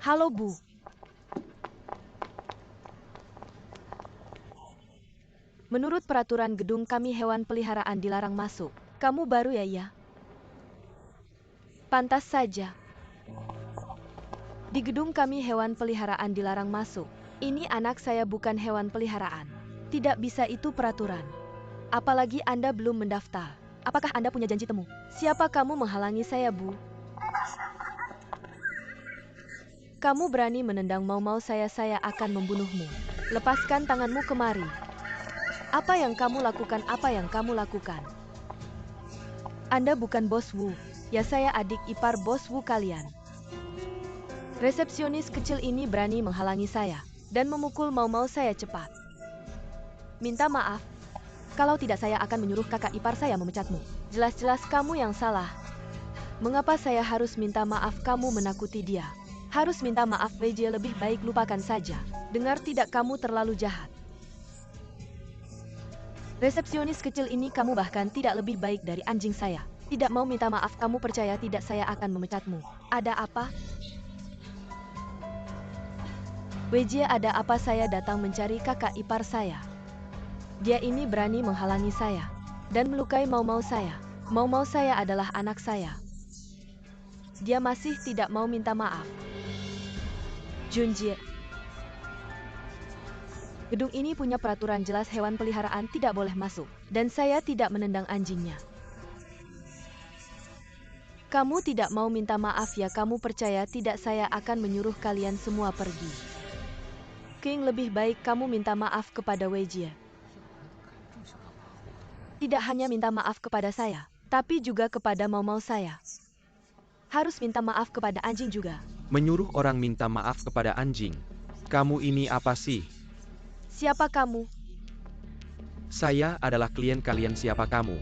Halo Bu. Menurut peraturan gedung kami hewan peliharaan dilarang masuk. Kamu baru ya? Pantas saja. Di gedung kami hewan peliharaan dilarang masuk. Ini anak saya bukan hewan peliharaan. Tidak bisa, itu peraturan. Apalagi Anda belum mendaftar. Apakah Anda punya janji temu? Siapa kamu menghalangi saya, Bu? Kamu berani menendang mau saya akan membunuhmu. Lepaskan tanganmu kemari. Apa yang kamu lakukan? Apa yang kamu lakukan? Anda bukan bos Wu. Ya, saya adik ipar bos Wu kalian. Resepsionis kecil ini berani menghalangi saya dan memukul mau saya cepat. Minta maaf. Kalau tidak saya akan menyuruh kakak ipar saya memecatmu. Jelas-jelas kamu yang salah. Mengapa saya harus minta maaf? Kamu menakuti dia. Harus minta maaf, WJ, lebih baik lupakan saja. Dengar tidak, kamu terlalu jahat. Resepsionis kecil ini kamu bahkan tidak lebih baik dari anjing saya. Tidak mau minta maaf, kamu percaya tidak saya akan memecatmu. Ada apa? WJ, ada apa? Saya datang mencari kakak ipar saya. Dia ini berani menghalangi saya dan melukai mau saya. Mau saya adalah anak saya. Dia masih tidak mau minta maaf. Junjie. Gedung ini punya peraturan jelas, hewan peliharaan tidak boleh masuk. Dan saya tidak menendang anjingnya. Kamu tidak mau minta maaf ya? Kamu percaya tidak saya akan menyuruh kalian semua pergi. King, lebih baik kamu minta maaf kepada WJ. Tidak hanya minta maaf kepada saya, tapi juga kepada mau saya. Harus minta maaf kepada anjing juga. Menyuruh orang minta maaf kepada anjing. Kamu ini apa sih? Siapa kamu? Saya adalah klien kalian. Siapa kamu?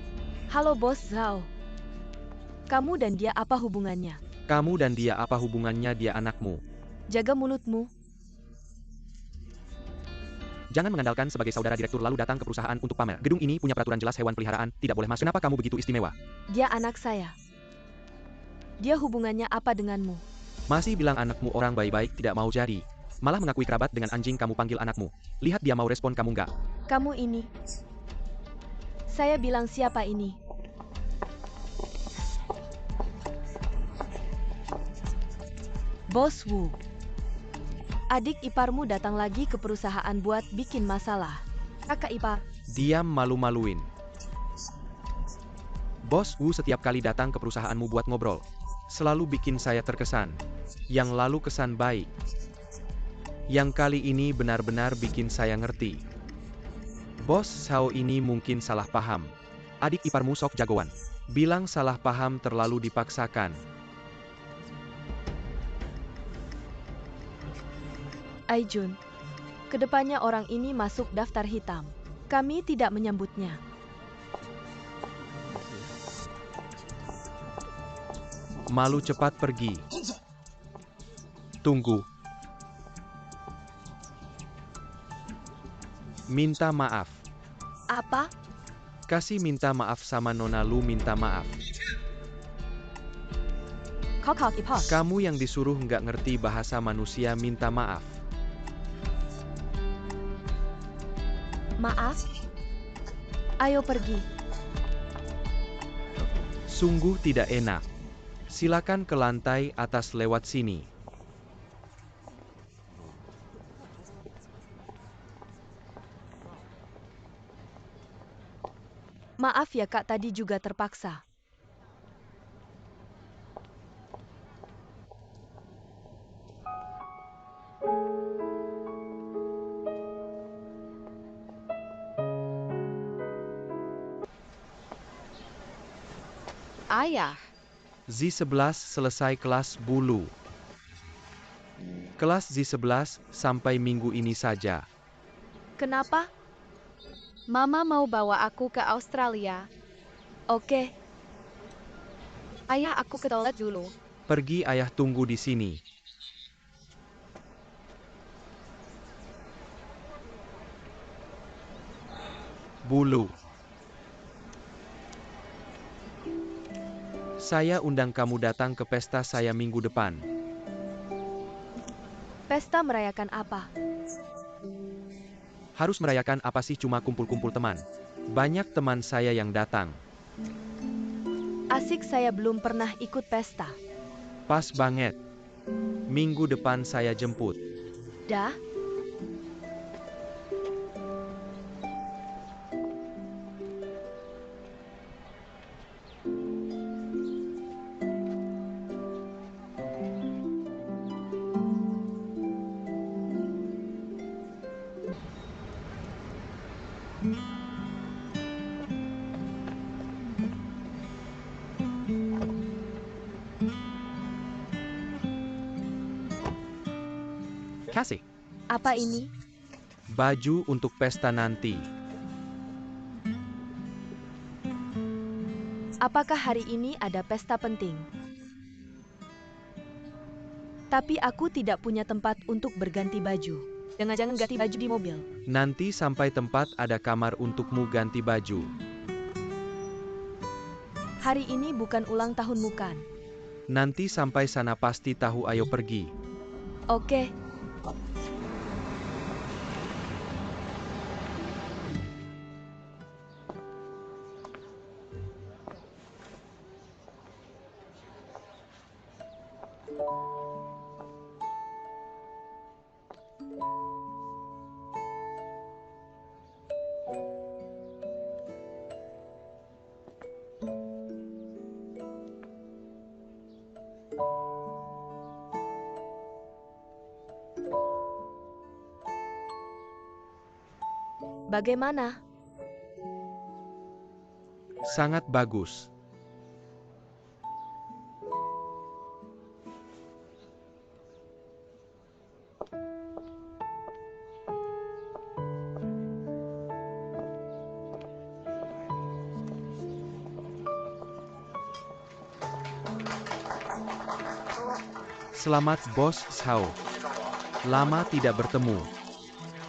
Halo Bos Zhao. Kamu dan dia apa hubungannya? Kamu dan dia apa hubungannya? Dia anakmu. Jaga mulutmu. Jangan mengandalkan sebagai saudara direktur lalu datang ke perusahaan untuk pamer. Gedung ini punya peraturan jelas, hewan peliharaan tidak boleh masuk. Kenapa kamu begitu istimewa? Dia anak saya. Dia hubungannya apa denganmu? Masih bilang anakmu orang baik-baik, tidak mau jadi. Malah mengakui kerabat dengan anjing kamu panggil anakmu. Lihat dia mau respon, kamu nggak. Kamu ini. Saya bilang siapa ini? Bos Wu. Adik iparmu datang lagi ke perusahaan buat bikin masalah. Kakak ipar. Diam, malu-maluin. Bos Wu setiap kali datang ke perusahaanmu buat ngobrol. Selalu bikin saya terkesan. Yang lalu kesan baik. Yang kali ini benar-benar bikin saya ngerti. Bos Zhao ini mungkin salah paham. Adik iparmu sok jagoan. Bilang salah paham terlalu dipaksakan. Aijun. Kedepannya orang ini masuk daftar hitam. Kami tidak menyambutnya. Malu, cepat pergi. Tunggu. Minta maaf. Apa? Kasih minta maaf sama Nona Lu, minta maaf. Kakak ipar. Kamu yang disuruh nggak ngerti bahasa manusia, minta maaf. Maaf. Ayo pergi. Sungguh tidak enak. Silakan ke lantai atas lewat sini. Maaf ya Kak, tadi juga terpaksa. Ayah. Z11 selesai kelas bulu. Kelas Z11 sampai minggu ini saja. Kenapa? Mama mau bawa aku ke Australia. Oke. Ayah, aku ke toilet dulu. Pergi, ayah tunggu di sini. Bulu. Saya undang kamu datang ke pesta saya minggu depan. Pesta merayakan apa? Harus merayakan apa sih, cuma kumpul-kumpul teman. Banyak teman saya yang datang. Asik, saya belum pernah ikut pesta. Pas banget. Minggu depan saya jemput. Dah? Kasih. Apa ini? Baju untuk pesta nanti. Apakah hari ini ada pesta penting? Tapi aku tidak punya tempat untuk berganti baju. Jangan ganti baju di mobil. Nanti sampai tempat ada kamar untukmu ganti baju. Hari ini bukan ulang tahunmu kan? Nanti sampai sana pasti tahu, ayo pergi. Oke. Bagaimana? Sangat bagus. Selamat Bos Zhao. Lama tidak bertemu.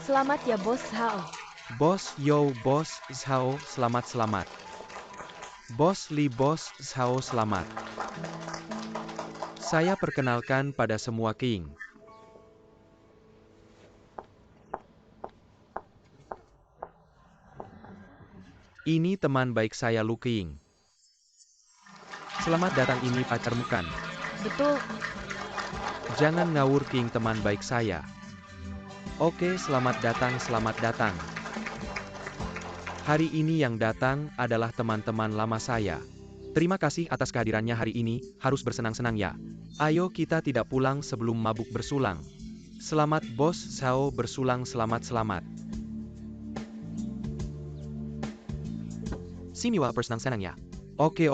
Selamat ya Bos Zhao. Bos Zhao, selamat. Bos Li, Bos Zhao, selamat. Saya perkenalkan pada semua King. Ini teman baik saya, Lu King. Selamat datang, ini pacarmu kan? Betul. Jangan ngawur King, teman baik saya. Oke, selamat datang. Hari ini yang datang adalah teman-teman lama saya. Terima kasih atas kehadirannya hari ini, harus bersenang-senang ya. Ayo kita tidak pulang sebelum mabuk bersulang. Selamat Bos Zhao bersulang, selamat. Siniwa bersenang-senang ya. Oke.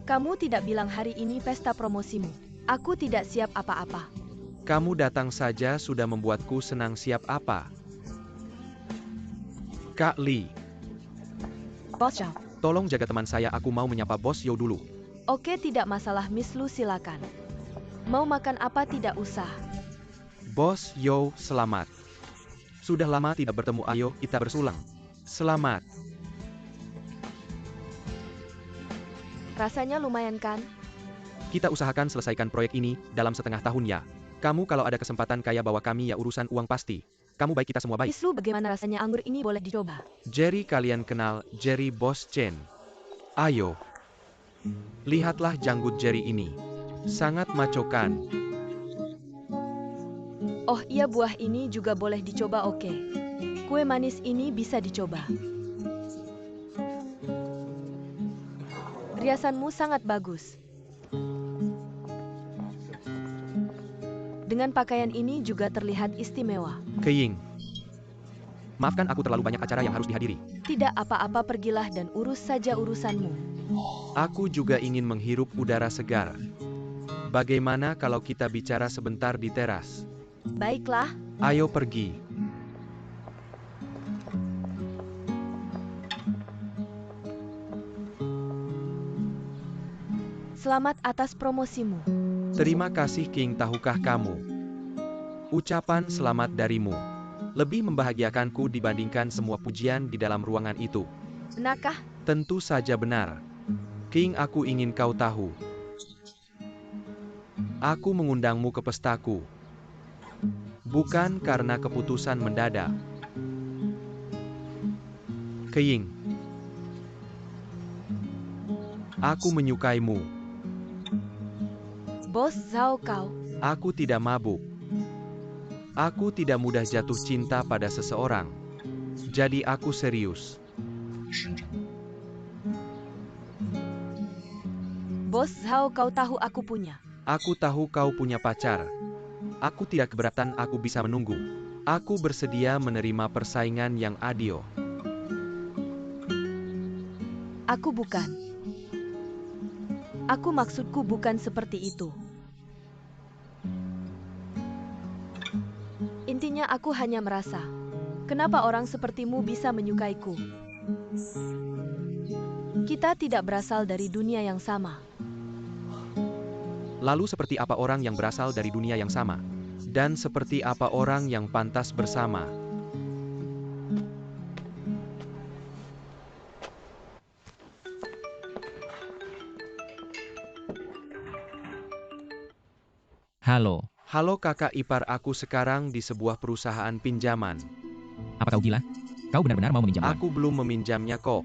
Kamu tidak bilang hari ini pesta promosimu. Aku tidak siap apa-apa. Kamu datang saja sudah membuatku senang, siap apa? Kak Li, Bos Zhao. tolong jaga teman saya, aku mau menyapa Bos Yo dulu. Oke, tidak masalah Miss Lu, silakan. Mau makan apa, tidak usah. Bos Yo, selamat. Sudah lama tidak bertemu, ayo kita bersulang. Selamat. Rasanya lumayan kan? Kita usahakan selesaikan proyek ini dalam setengah tahun ya. Kamu kalau ada kesempatan kaya bawa kami ya, urusan uang pasti. Kamu baik, kita semua baik. Miss Lu, bagaimana rasanya anggur ini, boleh dicoba? Jerry, kalian kenal Jerry Bos Chen? Ayo. Lihatlah janggut Jerry ini. Sangat maco kan? Oh iya, buah ini juga boleh dicoba, oke. Kue manis ini bisa dicoba. Riasanmu sangat bagus. Dengan pakaian ini juga terlihat istimewa. Keing. Maafkan aku terlalu banyak acara yang harus dihadiri. Tidak apa-apa, pergilah dan urus saja urusanmu. Aku juga ingin menghirup udara segar. Bagaimana kalau kita bicara sebentar di teras? Baiklah. Ayo pergi. Selamat atas promosimu. Terima kasih King, tahukah kamu? Ucapan selamat darimu lebih membahagiakanku dibandingkan semua pujian di dalam ruangan itu. Benarkah? Tentu saja benar. King, aku ingin kau tahu. Aku mengundangmu ke pestaku. Bukan karena keputusan mendadak. Keying. Aku menyukaimu. Bos Zhao Kao. Aku tidak mabuk. Aku tidak mudah jatuh cinta pada seseorang. Jadi aku serius. Bos Zhao Kao tahu aku punya. Aku tahu kau punya pacar. Aku tidak keberatan, aku bisa menunggu. Aku bersedia menerima persaingan yang adil. Aku bukan. Aku maksudku bukan seperti itu. Intinya aku hanya merasa, kenapa orang sepertimu bisa menyukaiku? Kita tidak berasal dari dunia yang sama. Lalu seperti apa orang yang berasal dari dunia yang sama? Dan seperti apa orang yang pantas bersama? Halo, Halo kakak ipar, aku sekarang di sebuah perusahaan pinjaman. apa kau gila? Kau benar-benar mau meminjam uang? Aku belum meminjamnya kok.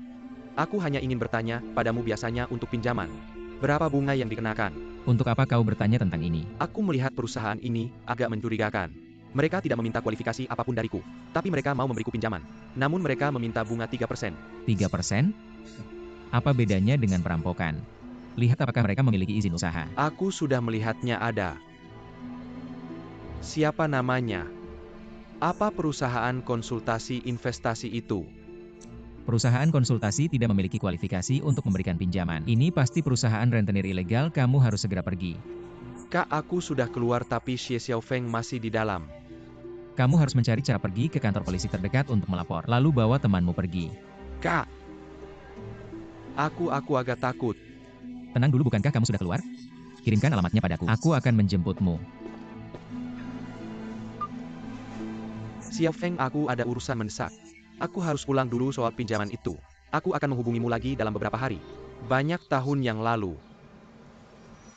Aku hanya ingin bertanya padamu, biasanya untuk pinjaman, berapa bunga yang dikenakan? Untuk apa kau bertanya tentang ini? Aku melihat perusahaan ini agak mencurigakan. Mereka tidak meminta kualifikasi apapun dariku, tapi mereka mau memberiku pinjaman. Namun mereka meminta bunga 3%. 3%? Apa bedanya dengan perampokan? Lihat apakah mereka memiliki izin usaha. Aku sudah melihatnya ada. Siapa namanya? Apa perusahaan konsultasi investasi itu? Perusahaan konsultasi tidak memiliki kualifikasi untuk memberikan pinjaman. Ini pasti perusahaan rentenir ilegal, kamu harus segera pergi. Kak, aku sudah keluar tapi Xie Xiaofeng masih di dalam. Kamu harus mencari cara pergi ke kantor polisi terdekat untuk melapor, lalu bawa temanmu pergi. Kak! Aku agak takut. Tenang dulu, bukankah kamu sudah keluar? Kirimkan alamatnya padaku, aku akan menjemputmu. Xiaofeng, aku ada urusan mendesak. Aku harus pulang dulu soal pinjaman itu. Aku akan menghubungimu lagi dalam beberapa hari. Banyak tahun yang lalu,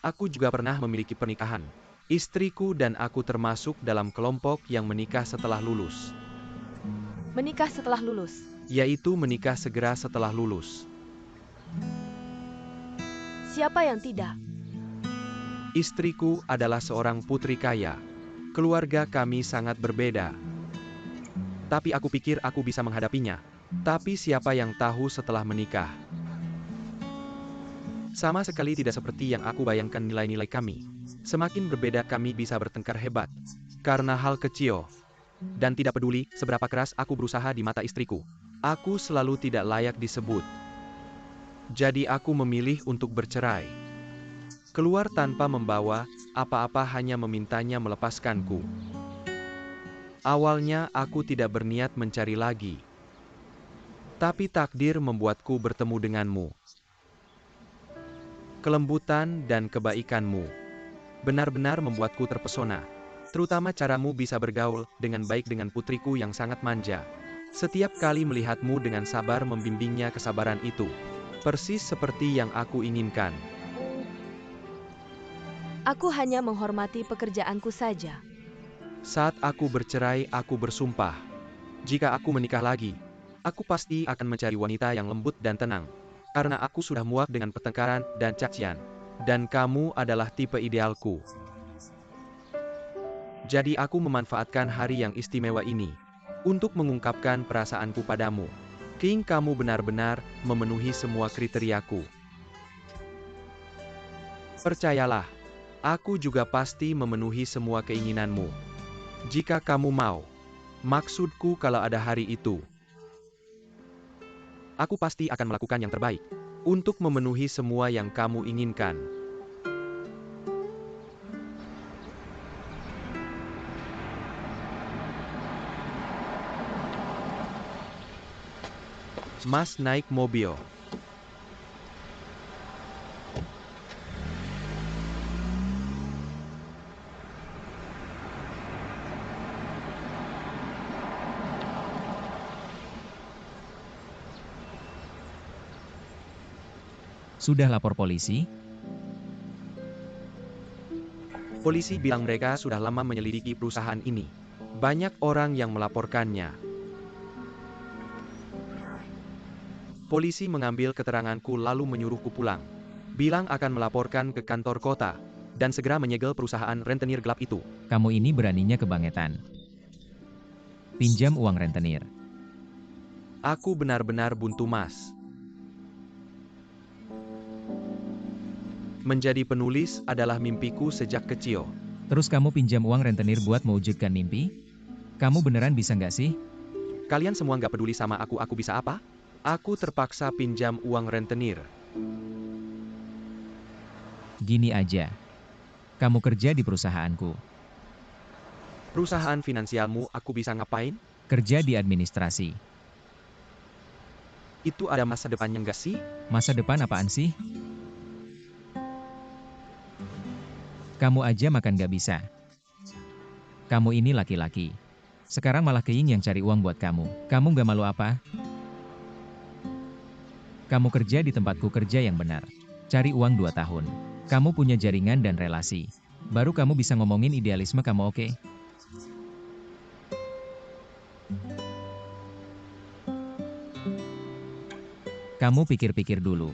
aku juga pernah memiliki pernikahan. Istriku dan aku termasuk dalam kelompok yang menikah setelah lulus. Menikah setelah lulus. Yaitu menikah segera setelah lulus. Siapa yang tidak? Istriku adalah seorang putri kaya. Keluarga kami sangat berbeda. Tapi aku pikir aku bisa menghadapinya. Tapi siapa yang tahu setelah menikah? Sama sekali tidak seperti yang aku bayangkan nilai-nilai kami. Semakin berbeda kami bisa bertengkar hebat. Karena hal kecil. Dan tidak peduli seberapa keras aku berusaha di mata istriku. Aku selalu tidak layak disebut. Jadi aku memilih untuk bercerai. Keluar tanpa membawa apa-apa, hanya memintanya melepaskanku. Awalnya aku tidak berniat mencari lagi. Tapi takdir membuatku bertemu denganmu. Kelembutan dan kebaikanmu benar-benar membuatku terpesona. Terutama caramu bisa bergaul dengan baik dengan putriku yang sangat manja. Setiap kali melihatmu dengan sabar membimbingnya, kesabaran itu persis seperti yang aku inginkan. Aku hanya menghormati pekerjaanku saja. Saat aku bercerai, aku bersumpah. Jika aku menikah lagi, aku pasti akan mencari wanita yang lembut dan tenang. Karena aku sudah muak dengan pertengkaran dan cacian. Dan kamu adalah tipe idealku. Jadi aku memanfaatkan hari yang istimewa ini untuk mengungkapkan perasaanku padamu. King, kamu benar-benar memenuhi semua kriteriaku. Percayalah, aku juga pasti memenuhi semua keinginanmu. Jika kamu mau. Maksudku, kalau ada hari itu, aku pasti akan melakukan yang terbaik untuk memenuhi semua yang kamu inginkan. Mas naik mobil. Sudah lapor polisi? Polisi bilang mereka sudah lama menyelidiki perusahaan ini. Banyak orang yang melaporkannya. Polisi mengambil keteranganku lalu menyuruhku pulang. Bilang akan melaporkan ke kantor kota, dan segera menyegel perusahaan rentenir gelap itu. Kamu ini beraninya kebangetan. Pinjam uang rentenir. Aku benar-benar buntu, Mas. Menjadi penulis adalah mimpiku sejak kecil. Terus kamu pinjam uang rentenir buat mewujudkan mimpi? Kamu beneran bisa nggak sih? Kalian semua nggak peduli sama aku bisa apa? Aku terpaksa pinjam uang rentenir. Gini aja. Kamu kerja di perusahaanku. Perusahaan finansialmu aku bisa ngapain? Kerja di administrasi. Itu ada masa depannya nggak sih? Masa depan apaan sih? Kamu aja makan nggak bisa. Kamu ini laki-laki. Sekarang malah Keing yang cari uang buat kamu. Kamu nggak malu apa? Kamu kerja di tempatku kerja yang benar. Cari uang 2 tahun. Kamu punya jaringan dan relasi. Baru kamu bisa ngomongin idealisme kamu, oke? Kamu pikir-pikir dulu.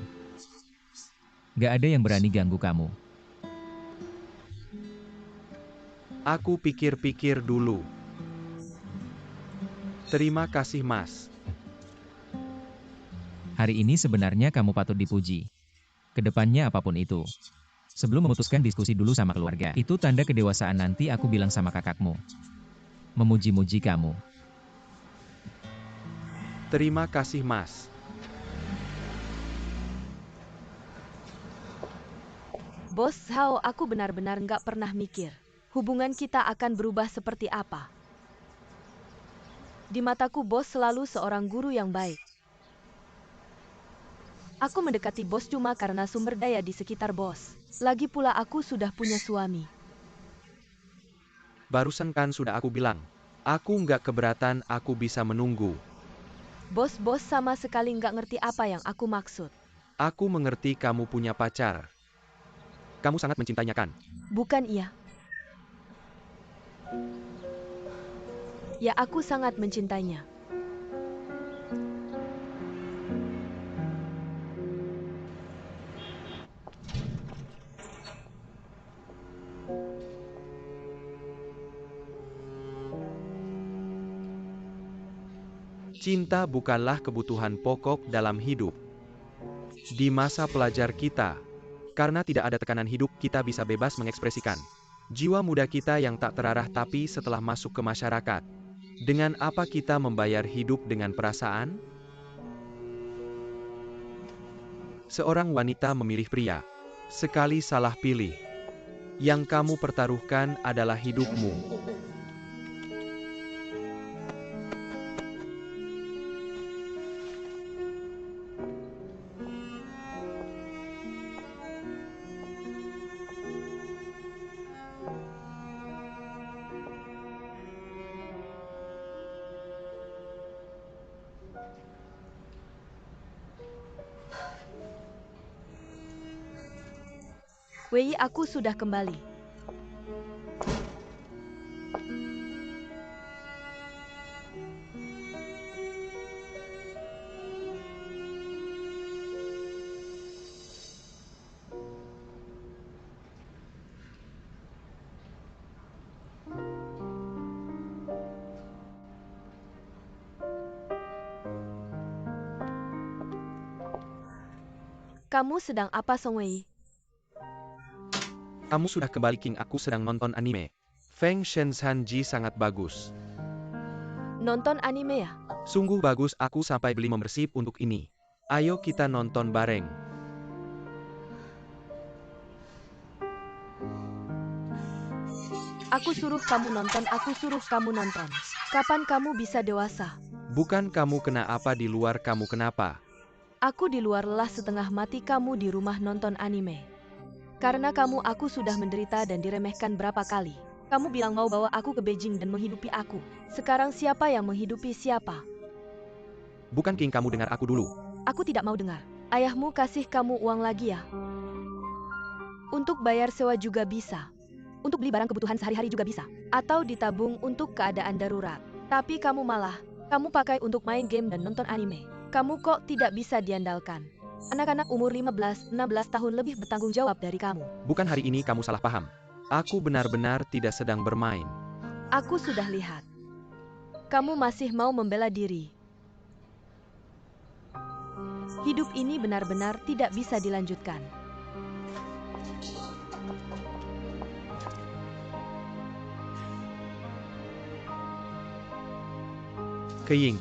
Gak ada yang berani ganggu kamu. Aku pikir-pikir dulu. Terima kasih, Mas. Hari ini sebenarnya kamu patut dipuji. Kedepannya apapun itu. Sebelum memutuskan diskusi dulu sama keluarga. Itu tanda kedewasaan, nanti aku bilang sama kakakmu. Memuji-muji kamu. Terima kasih, Mas. Bos Hao, aku benar-benar nggak pernah mikir hubungan kita akan berubah seperti apa. Di mataku, bos selalu seorang guru yang baik. Aku mendekati bos cuma karena sumber daya di sekitar bos. Lagi pula aku sudah punya suami. Barusan kan sudah aku bilang. Aku nggak keberatan, aku bisa menunggu. Bos sama sekali nggak ngerti apa yang aku maksud. Aku mengerti kamu punya pacar. Kamu sangat mencintainya kan? Bukan iya. Ya, aku sangat mencintainya. Cinta bukanlah kebutuhan pokok dalam hidup. Di masa pelajar kita, karena tidak ada tekanan hidup, kita bisa bebas mengekspresikan jiwa muda kita yang tak terarah. Tapi setelah masuk ke masyarakat, dengan apa kita membayar hidup dengan perasaan? Seorang wanita memilih pria. Sekali salah pilih, yang kamu pertaruhkan adalah hidupmu. Wei, aku sudah kembali. Kamu sedang apa, Song Wei? Kamu sudah kembali, King. Aku sedang nonton anime. Feng Shenzhen Ji sangat bagus. Nonton anime ya? Sungguh bagus, aku sampai beli membership untuk ini. Ayo kita nonton bareng. Aku suruh kamu nonton, aku suruh kamu nonton. Kapan kamu bisa dewasa? Bukan kamu kena apa di luar, kamu kenapa? Aku di luar lelah setengah mati, kamu di rumah nonton anime. Karena kamu, aku sudah menderita dan diremehkan berapa kali. Kamu bilang mau bawa aku ke Beijing dan menghidupi aku. Sekarang siapa yang menghidupi siapa? Bukan, King, kamu dengar aku dulu. Aku tidak mau dengar. Ayahmu kasih kamu uang lagi ya? Untuk bayar sewa juga bisa. Untuk beli barang kebutuhan sehari-hari juga bisa. Atau ditabung untuk keadaan darurat. Tapi kamu pakai untuk main game dan nonton anime. Kamu kok tidak bisa diandalkan. Anak-anak umur 15-16 tahun lebih bertanggung jawab dari kamu. Bukan hari ini kamu salah paham. Aku benar-benar tidak sedang bermain. Aku sudah lihat. Kamu masih mau membela diri. Hidup ini benar-benar tidak bisa dilanjutkan. Keying.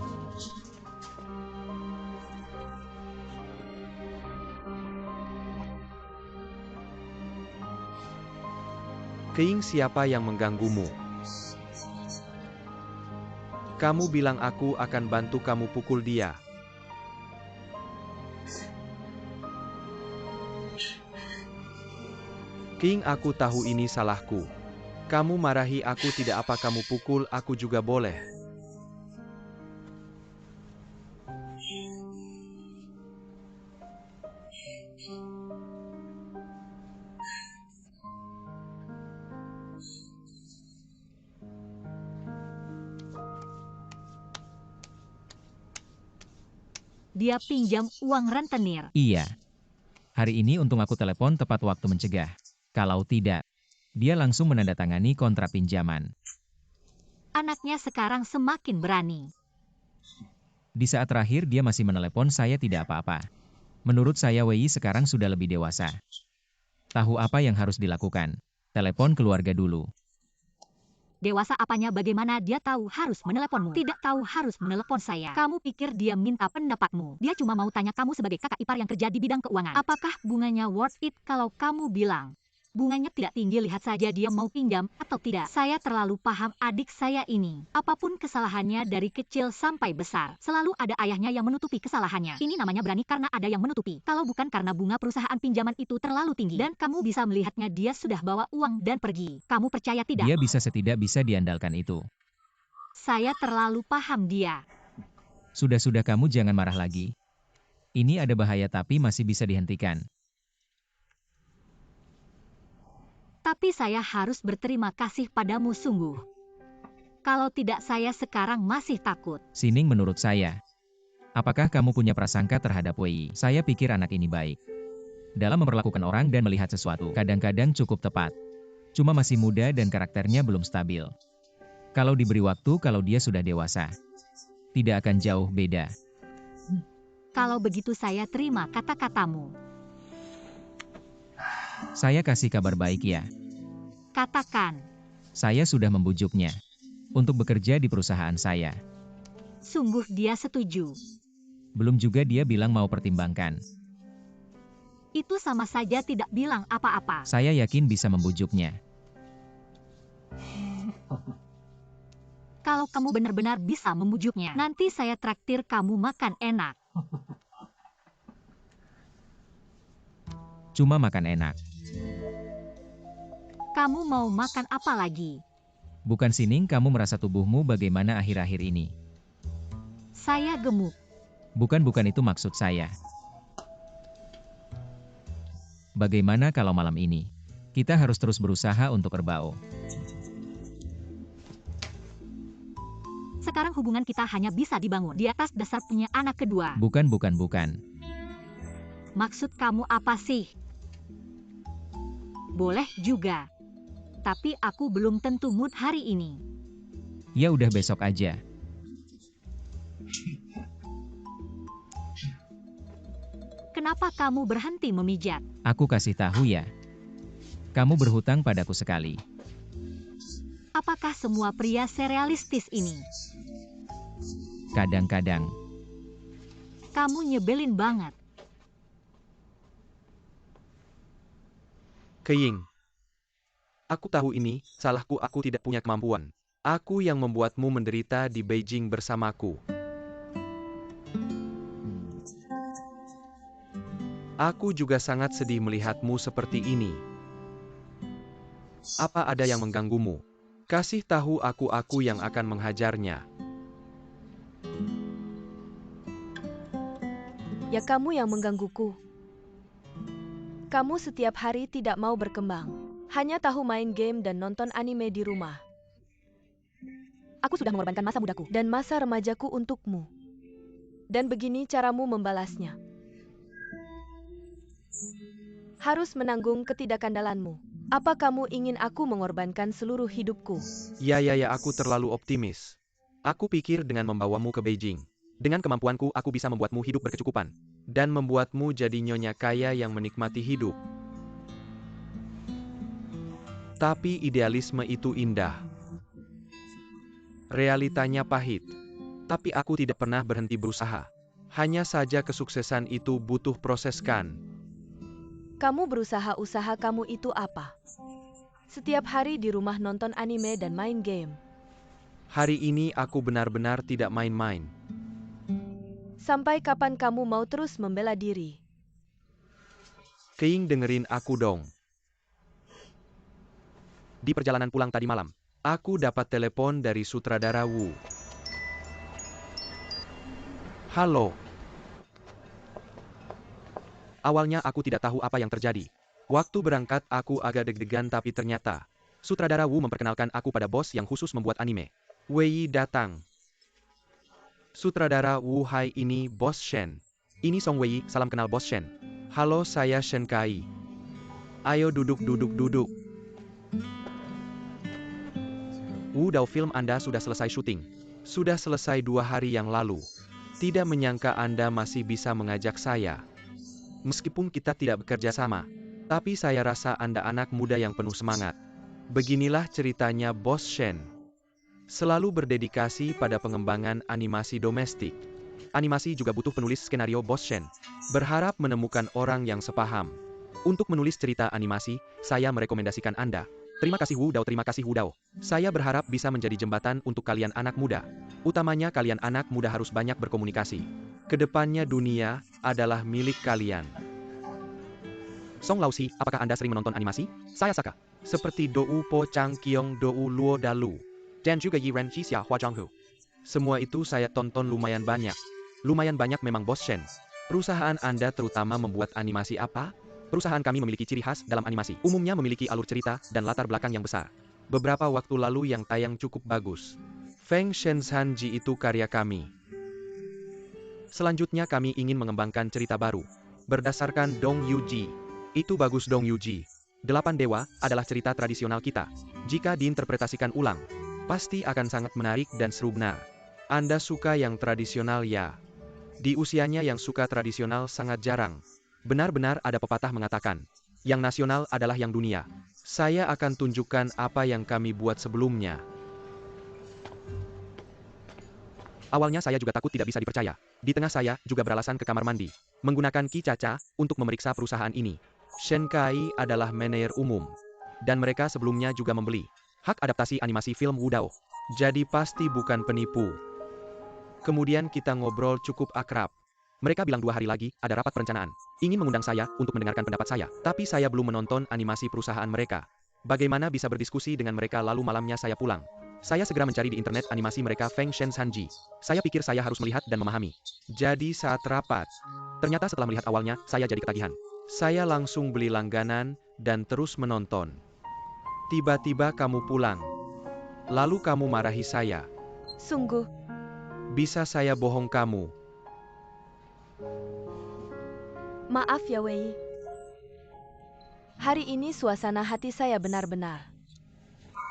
Keying, siapa yang mengganggumu? Kamu bilang aku akan bantu kamu pukul dia. Keying, aku tahu ini salahku. Kamu marahi aku tidak apa, kamu pukul aku juga boleh. Dia pinjam uang rentenir. Iya. Hari ini untung aku telepon tepat waktu mencegah. Kalau tidak, dia langsung menandatangani kontrak pinjaman. Anaknya sekarang semakin berani. Di saat terakhir dia masih menelepon saya tidak apa-apa. Menurut saya Wei sekarang sudah lebih dewasa. Tahu apa yang harus dilakukan. Telepon keluarga dulu. Dewasa apanya, bagaimana dia tahu harus meneleponmu? Tidak tahu harus menelepon saya. Kamu pikir dia minta pendapatmu? Dia cuma mau tanya kamu sebagai kakak ipar yang kerja di bidang keuangan. Apakah bunganya worth it kalau kamu bilang bunganya tidak tinggi, lihat saja dia mau pinjam atau tidak. Saya terlalu paham adik saya ini. Apapun kesalahannya dari kecil sampai besar, selalu ada ayahnya yang menutupi kesalahannya. Ini namanya berani karena ada yang menutupi. Kalau bukan karena bunga perusahaan pinjaman itu terlalu tinggi. Dan kamu bisa melihatnya dia sudah bawa uang dan pergi. Kamu percaya tidak? Dia bisa setidak bisa diandalkan itu. Saya terlalu paham dia. Sudah-sudah, kamu jangan marah lagi. Ini ada bahaya tapi masih bisa dihentikan. Tapi saya harus berterima kasih padamu sungguh. Kalau tidak saya sekarang masih takut. Sining, menurut saya. Apakah kamu punya prasangka terhadap Wei? Saya pikir anak ini baik. Dalam memperlakukan orang dan melihat sesuatu, kadang-kadang cukup tepat. Cuma masih muda dan karakternya belum stabil. Kalau diberi waktu, kalau dia sudah dewasa, tidak akan jauh beda. Kalau begitu saya terima kata-katamu. Saya kasih kabar baik ya. Katakan. Saya sudah membujuknya untuk bekerja di perusahaan saya. Sungguh dia setuju. Belum juga dia bilang mau pertimbangkan. Itu sama saja tidak bilang apa-apa. Saya yakin bisa membujuknya. Kalau kamu benar-benar bisa membujuknya, nanti saya traktir kamu makan enak. Cuma makan enak. Kamu mau makan apa lagi? Bukan, Sining, kamu merasa tubuhmu bagaimana akhir-akhir ini? Saya gemuk. Bukan itu maksud saya. Bagaimana kalau malam ini? Kita harus terus berusaha untuk erbao. Sekarang hubungan kita hanya bisa dibangun di atas dasar punya anak kedua. Bukan. Maksud kamu apa sih? Boleh juga. Tapi aku belum tentu mood hari ini. Ya udah, besok aja. Kenapa kamu berhenti memijat? Aku kasih tahu ya. Kamu berhutang padaku sekali. Apakah semua pria serealistis ini? Kadang-kadang. Kamu nyebelin banget. Keying. Aku tahu ini, salahku, aku tidak punya kemampuan. Aku yang membuatmu menderita di Beijing bersamaku. Aku juga sangat sedih melihatmu seperti ini. Apa ada yang mengganggumu? Kasih tahu aku yang akan menghajarnya. Ya, kamu yang menggangguku. Kamu setiap hari tidak mau berkembang. Hanya tahu main game dan nonton anime di rumah. Aku sudah mengorbankan masa mudaku dan masa remajaku untukmu. Dan begini caramu membalasnya. Harus menanggung ketidakkandalanmu. Apa kamu ingin aku mengorbankan seluruh hidupku? Ya, aku terlalu optimis. Aku pikir dengan membawamu ke Beijing. Dengan kemampuanku, aku bisa membuatmu hidup berkecukupan. Dan membuatmu jadi nyonya kaya yang menikmati hidup. Tapi idealisme itu indah. Realitanya pahit. Tapi aku tidak pernah berhenti berusaha. Hanya saja kesuksesan itu butuh proses kan. Kamu berusaha kamu itu apa? Setiap hari di rumah nonton anime dan main game. Hari ini aku benar-benar tidak main-main. Sampai kapan kamu mau terus membela diri? Keing, dengerin aku dong. Di perjalanan pulang tadi malam, aku dapat telepon dari sutradara Wu. Halo. Awalnya aku tidak tahu apa yang terjadi. Waktu berangkat aku agak deg-degan tapi ternyata sutradara Wu memperkenalkan aku pada bos yang khusus membuat anime. Wei datang. Sutradara Wu, hai, ini Bos Shen. Ini Song Wei, salam kenal Bos Shen. Halo, saya Shen Kai. Ayo duduk. Wu Dao, film Anda sudah selesai syuting. Sudah selesai 2 hari yang lalu. Tidak menyangka Anda masih bisa mengajak saya. Meskipun kita tidak bekerja sama, tapi saya rasa Anda anak muda yang penuh semangat. Beginilah ceritanya Bos Shen. Selalu berdedikasi pada pengembangan animasi domestik. Animasi juga butuh penulis skenario, Bos Shen. Berharap menemukan orang yang sepaham. Untuk menulis cerita animasi, saya merekomendasikan Anda. Terima kasih Wu Dao, terima kasih Wu Dao. Saya berharap bisa menjadi jembatan untuk kalian anak muda. Utamanya kalian anak muda harus banyak berkomunikasi. Kedepannya dunia adalah milik kalian. Song Lausi, apakah Anda sering menonton animasi? Saya Saka. Seperti Dou Po Chang Kiong, Dou Luo Dalu, dan juga Yi Ren Chi Xia Hua Zhanghu. Semua itu saya tonton lumayan banyak. Lumayan banyak memang, Bos Shen. Perusahaan Anda terutama membuat animasi apa? Perusahaan kami memiliki ciri khas dalam animasi. Umumnya memiliki alur cerita dan latar belakang yang besar. Beberapa waktu lalu yang tayang cukup bagus. Feng Shenzhen Ji itu karya kami. Selanjutnya kami ingin mengembangkan cerita baru. Berdasarkan Dong Yuji. Itu bagus Dong Yuji. 8 Dewa adalah cerita tradisional kita. Jika diinterpretasikan ulang, pasti akan sangat menarik dan seru benar. Anda suka yang tradisional ya? Di usianya yang suka tradisional sangat jarang. Benar-benar ada pepatah mengatakan, yang nasional adalah yang dunia. Saya akan tunjukkan apa yang kami buat sebelumnya. Awalnya saya juga takut tidak bisa dipercaya. Di tengah saya juga beralasan ke kamar mandi, menggunakan Ki Caca untuk memeriksa perusahaan ini. Shen Kai adalah manajer umum, dan mereka sebelumnya juga membeli hak adaptasi animasi film Wu Dao. Jadi pasti bukan penipu. Kemudian kita ngobrol cukup akrab. Mereka bilang 2 hari lagi ada rapat perencanaan. Ingin mengundang saya untuk mendengarkan pendapat saya. Tapi saya belum menonton animasi perusahaan mereka. Bagaimana bisa berdiskusi dengan mereka lalu malamnya saya pulang. Saya segera mencari di internet animasi mereka Feng Shenzhen Ji. Saya pikir saya harus melihat dan memahami. Jadi saat rapat, ternyata setelah melihat awalnya, saya jadi ketagihan. Saya langsung beli langganan dan terus menonton. Tiba-tiba kamu pulang. Lalu kamu marahi saya. Sungguh. Bisa saya bohong kamu? Maaf ya Wei. Hari ini suasana hati saya benar-benar.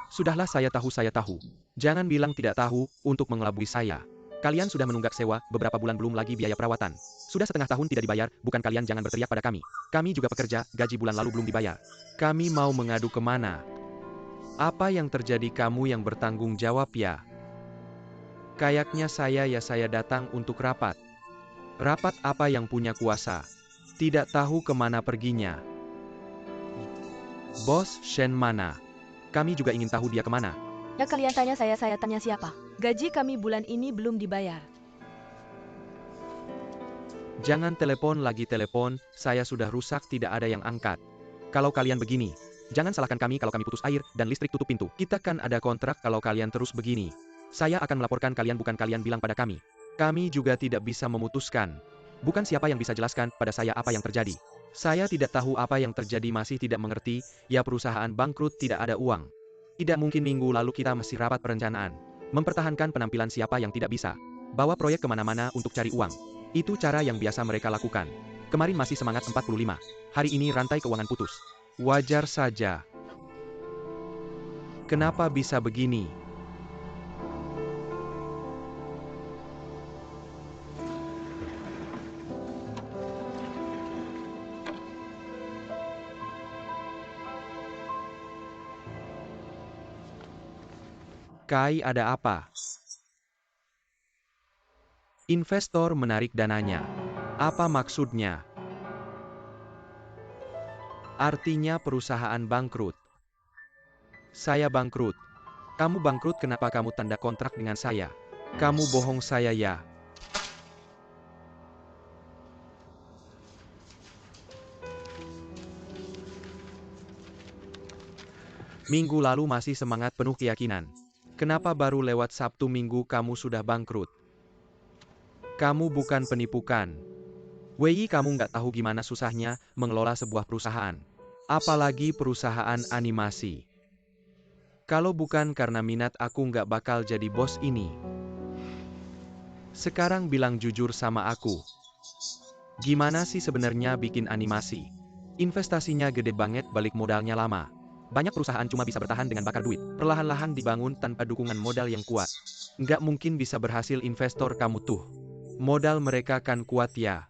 Sudahlah, saya tahu. Jangan bilang tidak tahu untuk mengelabui saya. Kalian sudah menunggak sewa beberapa bulan, belum lagi biaya perawatan. Sudah setengah tahun tidak dibayar, bukan kalian jangan berteriak pada kami. Kami juga pekerja, gaji bulan lalu belum dibayar. Kami mau mengadu kemana? Apa yang terjadi, kamu yang bertanggung jawab ya? Kayaknya saya datang untuk rapat. Rapat apa yang punya kuasa? Tidak tahu kemana perginya. Bos Shen mana? Kami juga ingin tahu dia kemana. Ya kalian tanya saya tanya siapa? Gaji kami bulan ini belum dibayar. Jangan telepon lagi, saya sudah rusak, tidak ada yang angkat. Kalau kalian begini, jangan salahkan kami kalau kami putus air dan listrik, tutup pintu. Kita kan ada kontrak, kalau kalian terus begini. Saya akan melaporkan kalian, bukan kalian bilang pada kami. Kami juga tidak bisa memutuskan. Bukan siapa yang bisa jelaskan pada saya apa yang terjadi. Saya tidak tahu apa yang terjadi, masih tidak mengerti. Ya, perusahaan bangkrut, tidak ada uang. Tidak mungkin. Minggu lalu kita masih rapat perencanaan. Mempertahankan penampilan, siapa yang tidak bisa. Bawa proyek kemana-mana untuk cari uang. Itu cara yang biasa mereka lakukan. Kemarin masih semangat 45. Hari ini rantai keuangan putus. Wajar saja. Kenapa bisa begini? Kai, ada apa? Investor menarik dananya. Apa maksudnya? Artinya perusahaan bangkrut. Saya bangkrut. Kamu bangkrut, kenapa kamu tanda kontrak dengan saya? Kamu bohong saya ya? Minggu lalu masih semangat, penuh keyakinan. Kenapa baru lewat Sabtu Minggu kamu sudah bangkrut? Kamu bukan penipu kan? Wei, kamu nggak tahu gimana susahnya mengelola sebuah perusahaan. Apalagi perusahaan animasi. Kalau bukan karena minat, aku nggak bakal jadi bos ini. Sekarang bilang jujur sama aku. Gimana sih sebenarnya bikin animasi? Investasinya gede banget, balik modalnya lama. Banyak perusahaan cuma bisa bertahan dengan bakar duit. Perlahan-lahan dibangun tanpa dukungan modal yang kuat. Nggak mungkin bisa berhasil. Investor kamu tuh, modal mereka kan kuat ya.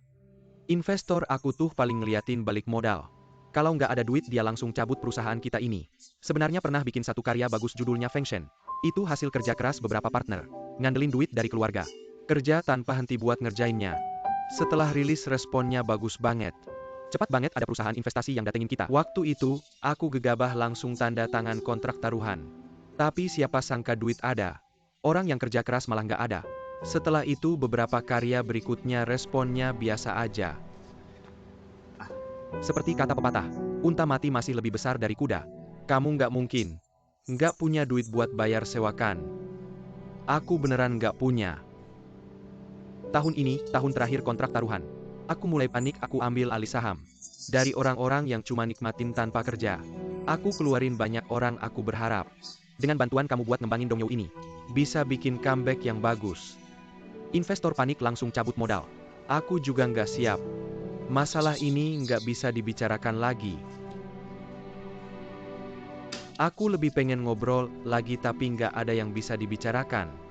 Investor aku tuh paling ngeliatin balik modal. Kalau nggak ada duit dia langsung cabut perusahaan kita ini. Sebenarnya pernah bikin satu karya bagus judulnya Feng Shen. Itu hasil kerja keras beberapa partner. Ngandelin duit dari keluarga. Kerja tanpa henti buat ngerjainnya. Setelah rilis responnya bagus banget. Cepat banget ada perusahaan investasi yang datengin kita. Waktu itu, aku gegabah langsung tanda tangan kontrak taruhan. Tapi siapa sangka duit ada. Orang yang kerja keras malah nggak ada. Setelah itu beberapa karya berikutnya responnya biasa aja. Seperti kata pepatah, unta mati masih lebih besar dari kuda. Kamu nggak mungkin. Nggak punya duit buat bayar sewakan. Aku beneran nggak punya. Tahun ini, tahun terakhir kontrak taruhan. Aku mulai panik, aku ambil alih saham. Dari orang-orang yang cuma nikmatin tanpa kerja. Aku keluarin banyak orang, aku berharap. Dengan bantuan kamu buat ngembangin Dongyou ini. Bisa bikin comeback yang bagus. Investor panik langsung cabut modal. Aku juga nggak siap. Masalah ini nggak bisa dibicarakan lagi. Aku lebih pengen ngobrol lagi tapi nggak ada yang bisa dibicarakan.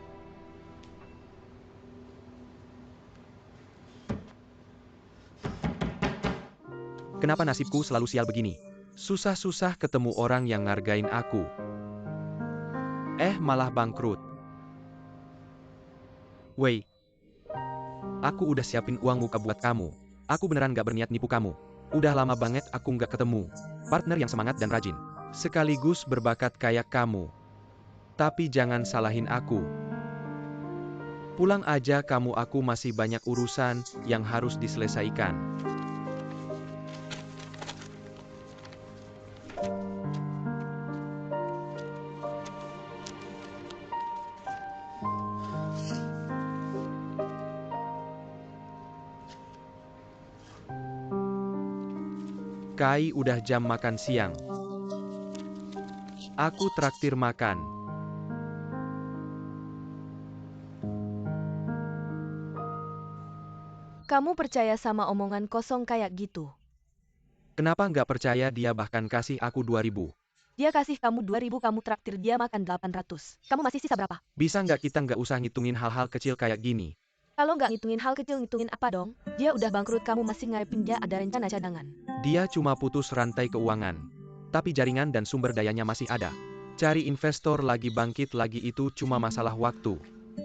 Kenapa nasibku selalu sial begini? Susah-susah ketemu orang yang ngargain aku. Malah bangkrut. Wei, aku udah siapin uang muka buat kamu. Aku beneran gak berniat nipu kamu. Udah lama banget aku gak ketemu partner yang semangat dan rajin. Sekaligus berbakat kayak kamu. Tapi jangan salahin aku. Pulang aja kamu, aku masih banyak urusan yang harus diselesaikan. Kai, udah jam makan siang. Aku traktir makan. Kamu percaya sama omongan kosong kayak gitu? Kenapa nggak percaya? Dia bahkan kasih aku 2.000. Dia kasih kamu 2.000, kamu traktir dia makan 800. Kamu masih sisa berapa? Bisa nggak kita nggak usah ngitungin hal-hal kecil kayak gini? Kalau nggak ngitungin hal kecil, ngitungin apa dong? Dia udah bangkrut, kamu masih ngarepin dia ada rencana cadangan. Dia cuma putus rantai keuangan. Tapi jaringan dan sumber dayanya masih ada. Cari investor lagi, bangkit lagi, itu cuma masalah waktu.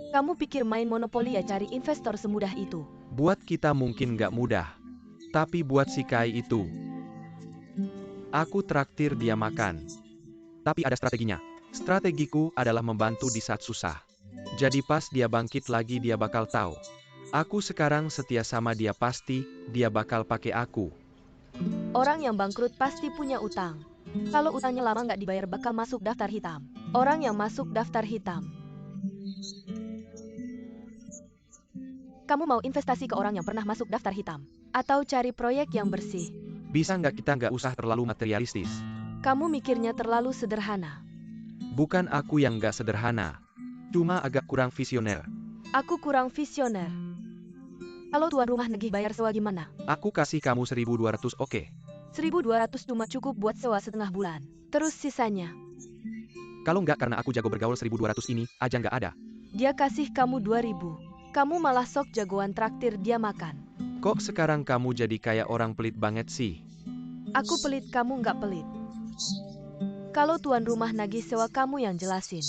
Kamu pikir main monopoli ya cari investor semudah itu? Buat kita mungkin nggak mudah. Tapi buat si Kai itu. Aku traktir dia makan. Tapi ada strateginya. Strategiku adalah membantu di saat susah. Jadi pas dia bangkit lagi dia bakal tahu. Aku sekarang setia sama dia, pasti dia bakal pakai aku. Orang yang bangkrut pasti punya utang. Kalau utangnya lama nggak dibayar bakal masuk daftar hitam. Orang yang masuk daftar hitam. Kamu mau investasi ke orang yang pernah masuk daftar hitam? Atau cari proyek yang bersih? Bisa nggak kita nggak usah terlalu materialistis? Kamu mikirnya terlalu sederhana. Bukan aku yang nggak sederhana. Cuma agak kurang visioner. Aku kurang visioner. Kalau tuan rumah nagih bayar sewa gimana? Aku kasih kamu 1.200, oke? 1.200 cuma cukup buat sewa setengah bulan. Terus sisanya. Kalau nggak karena aku jago bergaul 1.200 ini aja nggak ada. Dia kasih kamu 2.000. Kamu malah sok jagoan traktir dia makan. Kok sekarang kamu jadi kayak orang pelit banget sih? Aku pelit, kamu nggak pelit. Kalau tuan rumah nagih sewa kamu yang jelasin.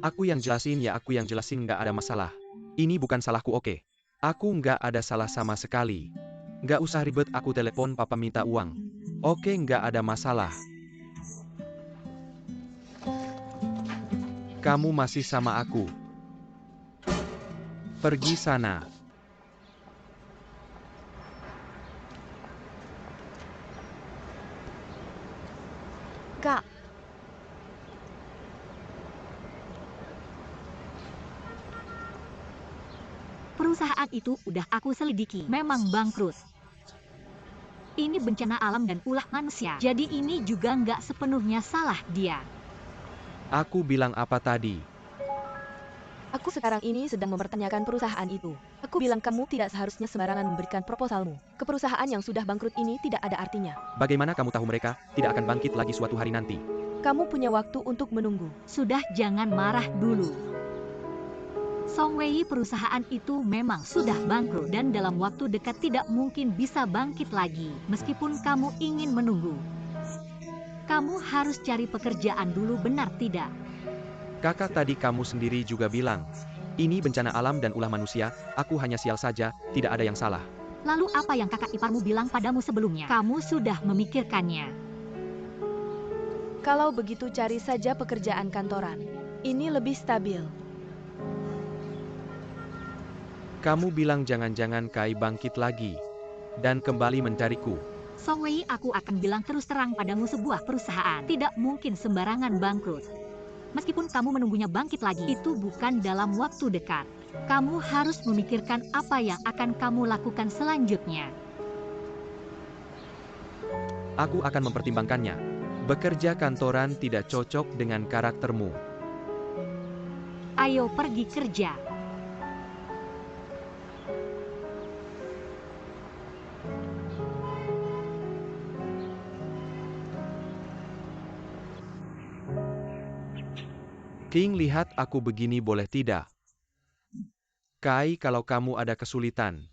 Aku yang jelasin ya aku yang jelasin nggak ada masalah. Ini bukan salahku, oke? Aku nggak ada salah sama sekali. Nggak usah ribet, aku telepon papa minta uang. Oke, nggak ada masalah. Kamu masih sama aku. Pergi sana. Kak, Perusahaan itu udah aku selidiki, memang bangkrut. Ini bencana alam dan ulah manusia, jadi ini juga nggak sepenuhnya salah dia. Aku bilang apa tadi? aku sekarang ini sedang mempertanyakan perusahaan itu. Aku bilang kamu tidak seharusnya sembarangan memberikan proposalmu. Ke perusahaan yang sudah bangkrut ini tidak ada artinya. Bagaimana kamu tahu mereka tidak akan bangkit lagi suatu hari nanti? Kamu punya waktu untuk menunggu. Sudah, jangan marah dulu. Song Wei, perusahaan itu memang sudah bangkrut dan dalam waktu dekat tidak mungkin bisa bangkit lagi. Meskipun kamu ingin menunggu, kamu harus cari pekerjaan dulu, benar tidak? Kakak, tadi kamu sendiri juga bilang, ini bencana alam dan ulah manusia, aku hanya sial saja, tidak ada yang salah. Lalu apa yang kakak iparmu bilang padamu sebelumnya? Kamu sudah memikirkannya. Kalau begitu cari saja pekerjaan kantoran. Ini lebih stabil. Kamu bilang jangan-jangan Kai bangkit lagi dan kembali mencariku. Song Wei, aku akan bilang terus terang padamu, sebuah perusahaan tidak mungkin sembarangan bangkrut. Meskipun kamu menunggunya bangkit lagi, itu bukan dalam waktu dekat. Kamu harus memikirkan apa yang akan kamu lakukan selanjutnya. Aku akan mempertimbangkannya. Bekerja kantoran tidak cocok dengan karaktermu. Ayo pergi kerja. King, lihat aku begini boleh tidak? Kai, kalau kamu ada kesulitan,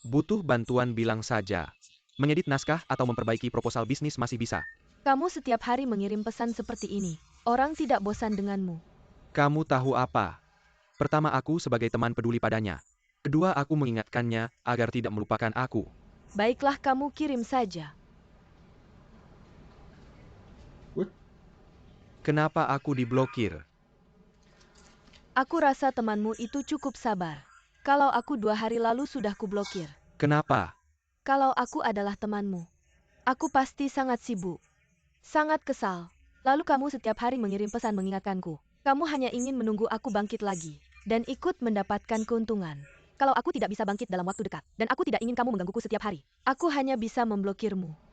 butuh bantuan bilang saja. Mengedit naskah atau memperbaiki proposal bisnis masih bisa. Kamu setiap hari mengirim pesan seperti ini. Orang tidak bosan denganmu. Kamu tahu apa? Pertama, aku sebagai teman peduli padanya. Kedua, aku mengingatkannya agar tidak melupakan aku. Baiklah, kamu kirim saja. Kenapa aku diblokir? Aku rasa temanmu itu cukup sabar. Kalau aku 2 hari lalu sudah kublokir. Kenapa? Kalau aku adalah temanmu, aku pasti sangat sibuk. Sangat kesal. Lalu kamu setiap hari mengirim pesan mengingatkanku. Kamu hanya ingin menunggu aku bangkit lagi. Dan ikut mendapatkan keuntungan. Kalau aku tidak bisa bangkit dalam waktu dekat. Dan aku tidak ingin kamu menggangguku setiap hari. Aku hanya bisa memblokirmu.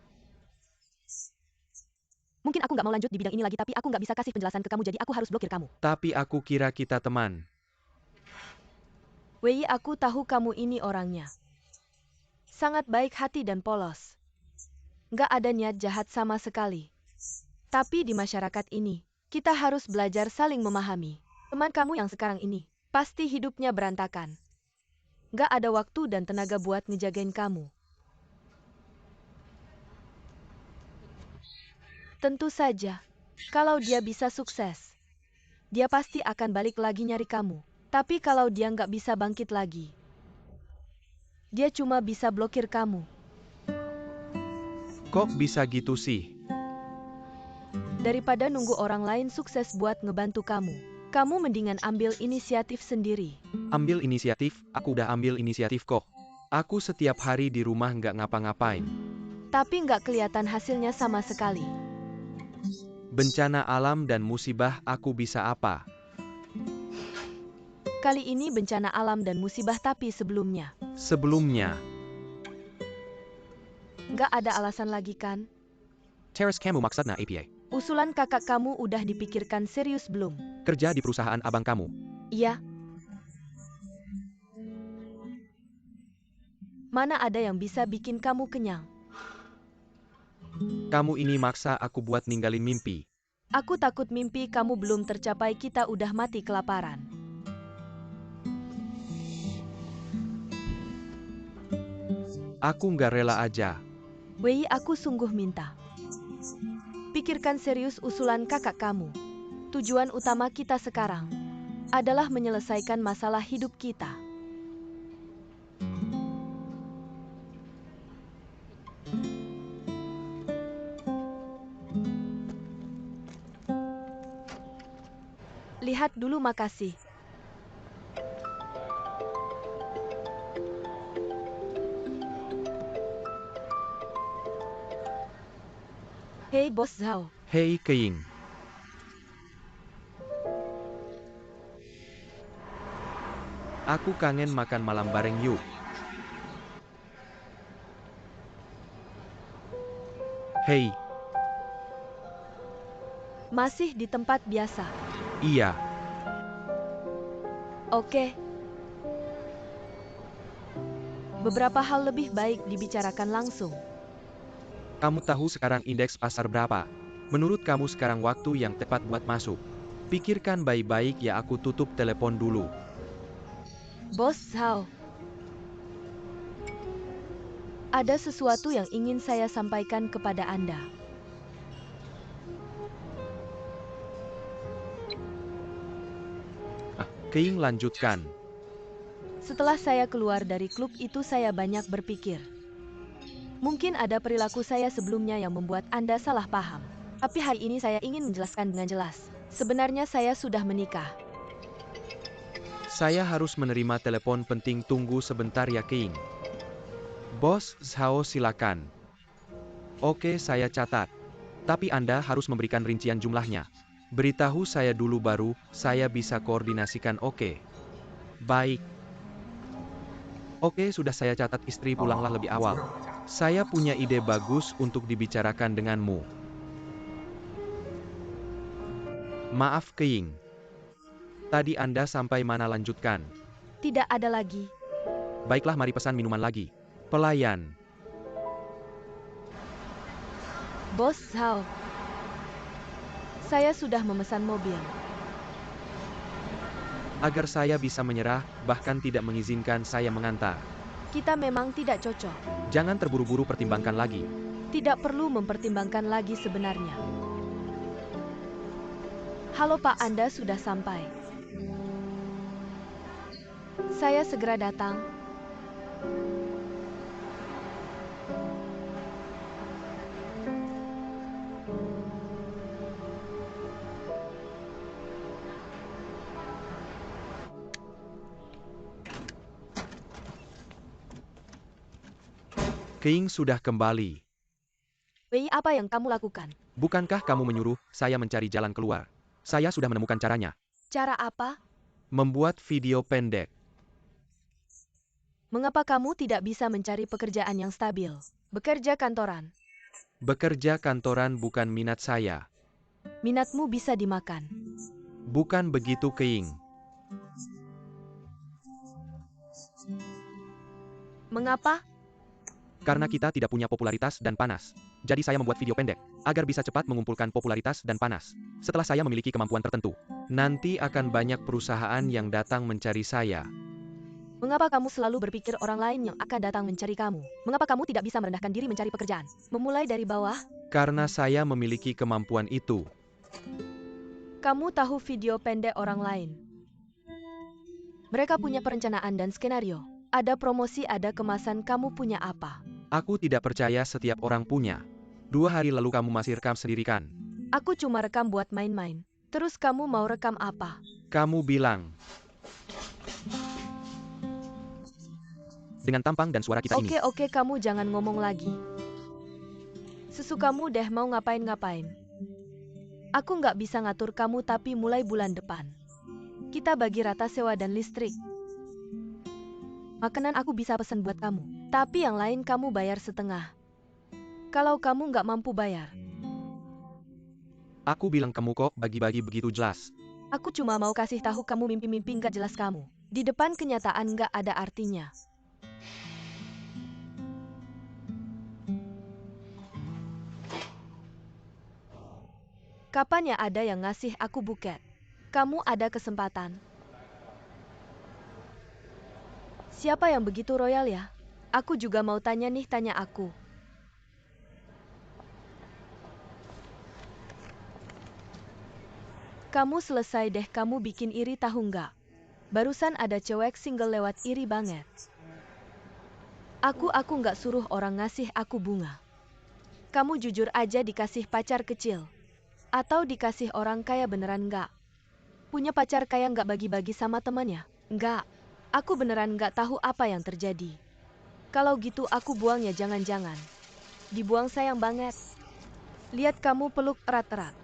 Mungkin aku nggak mau lanjut di bidang ini lagi, tapi aku nggak bisa kasih penjelasan ke kamu, jadi aku harus blokir kamu. Tapi aku kira kita teman. Wei, aku tahu kamu ini orangnya. Sangat baik hati dan polos. Nggak ada niat jahat sama sekali. Tapi di masyarakat ini, kita harus belajar saling memahami. Teman kamu yang sekarang ini, pasti hidupnya berantakan. Nggak ada waktu dan tenaga buat ngejagain kamu. Tentu saja, kalau dia bisa sukses, dia pasti akan balik lagi nyari kamu. Tapi kalau dia nggak bisa bangkit lagi, dia cuma bisa blokir kamu. Kok bisa gitu sih? Daripada nunggu orang lain sukses buat ngebantu kamu, kamu mendingan ambil inisiatif sendiri. Ambil inisiatif, aku udah ambil inisiatif kok. Aku setiap hari di rumah nggak ngapa-ngapain. Tapi nggak kelihatan hasilnya sama sekali. Bencana alam dan musibah, aku bisa apa? Kali ini bencana alam dan musibah, tapi sebelumnya. Sebelumnya, Nggak ada alasan lagi kan? Teres kamu maksudnya APA. Usulan kakak kamu udah dipikirkan serius belum? Kerja di perusahaan abang kamu. Iya. Mana ada yang bisa bikin kamu kenyang? Kamu ini maksa aku buat ninggalin mimpi. Aku takut mimpi kamu belum tercapai, kita udah mati kelaparan. Aku nggak rela aja. Wei, aku sungguh minta. Pikirkan serius usulan kakak kamu. Tujuan utama kita sekarang adalah menyelesaikan masalah hidup kita. Lihat dulu, makasih. Hei Bos Zhao, Hei Keing. Aku kangen makan malam bareng yuk. Hei, masih di tempat biasa. iya. Oke. Beberapa hal lebih baik dibicarakan langsung. Kamu tahu sekarang indeks pasar berapa? Menurut kamu sekarang waktu yang tepat buat masuk? Pikirkan baik-baik ya, aku tutup telepon dulu. Bos Zhao. Ada sesuatu yang ingin saya sampaikan kepada Anda. Keing, lanjutkan. Setelah saya keluar dari klub itu, saya banyak berpikir. Mungkin ada perilaku saya sebelumnya yang membuat Anda salah paham. Tapi hari ini saya ingin menjelaskan dengan jelas. Sebenarnya saya sudah menikah. Saya harus menerima telepon penting, tunggu sebentar ya Keing. Bos Zhao, silakan. Oke, saya catat. Tapi Anda harus memberikan rincian jumlahnya. Beritahu saya dulu baru saya bisa koordinasikan. Oke. Baik. Oke, sudah saya catat. Istri, pulanglah lebih awal. Saya punya ide bagus untuk dibicarakan denganmu. Maaf Keing. Tadi Anda sampai mana, lanjutkan. Tidak ada lagi. Baiklah, mari pesan minuman lagi. Pelayan. Bos Zhao. Saya sudah memesan mobil. Agar saya bisa menyerah, bahkan tidak mengizinkan saya mengantar. Kita memang tidak cocok. Jangan terburu-buru, pertimbangkan lagi. Tidak perlu mempertimbangkan lagi sebenarnya. Halo Pak, Anda sudah sampai. Saya segera datang. Keing sudah kembali. Wei, apa yang kamu lakukan? Bukankah kamu menyuruh saya mencari jalan keluar? Saya sudah menemukan caranya. Cara apa? Membuat video pendek. Mengapa kamu tidak bisa mencari pekerjaan yang stabil? Bekerja kantoran. Bekerja kantoran bukan minat saya. Minatmu bisa dimakan. Bukan begitu Keing. Mengapa? Karena kita tidak punya popularitas dan panas. Jadi saya membuat video pendek, agar bisa cepat mengumpulkan popularitas dan panas. Setelah saya memiliki kemampuan tertentu, nanti akan banyak perusahaan yang datang mencari saya. Mengapa kamu selalu berpikir orang lain yang akan datang mencari kamu? Mengapa kamu tidak bisa merendahkan diri mencari pekerjaan? Memulai dari bawah? Karena saya memiliki kemampuan itu. Kamu tahu video pendek orang lain. Mereka punya perencanaan dan skenario. Ada promosi, ada kemasan, kamu punya apa? Aku tidak percaya setiap orang punya. 2 hari lalu kamu masih rekam sendiri kan? Aku cuma rekam buat main-main. Terus kamu mau rekam apa? Kamu bilang. Dengan tampang dan suara kita ini. Oke, kamu jangan ngomong lagi. Sesukamu deh mau ngapain-ngapain. Aku nggak bisa ngatur kamu, tapi mulai bulan depan kita bagi rata sewa dan listrik. Makanan aku bisa pesan buat kamu, tapi yang lain kamu bayar setengah. Kalau kamu nggak mampu bayar, Aku bilang kamu kok bagi-bagi begitu jelas. aku cuma mau kasih tahu kamu mimpi-mimpi nggak jelas kamu. Di depan kenyataan nggak ada artinya. Kapan ya ada yang ngasih aku buket? Kamu ada kesempatan. Siapa yang begitu royal ya? Aku juga mau tanya nih, tanya aku. Kamu selesai deh, kamu bikin iri tahu nggak? Barusan ada cewek single lewat, iri banget. Aku nggak suruh orang ngasih aku bunga. Kamu jujur aja, dikasih pacar kecil? Atau dikasih orang kaya beneran nggak? Punya pacar kaya nggak bagi-bagi sama temannya? Nggak. Aku beneran nggak tahu apa yang terjadi. Kalau gitu aku buang ya, jangan-jangan. Dibuang, sayang banget. Lihat kamu peluk erat-erat.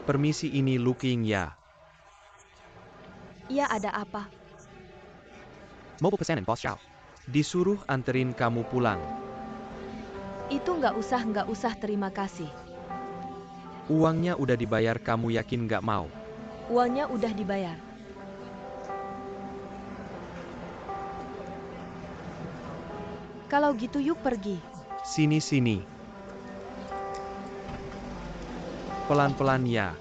Permisi, ini Looking ya. Iya, ada apa? Mobile pesanan bos Xiao. Disuruh anterin kamu pulang. Itu nggak usah, terima kasih. Uangnya udah dibayar, kamu yakin nggak mau? Uangnya udah dibayar. Kalau gitu yuk pergi. Sini. Pelan-pelan ya.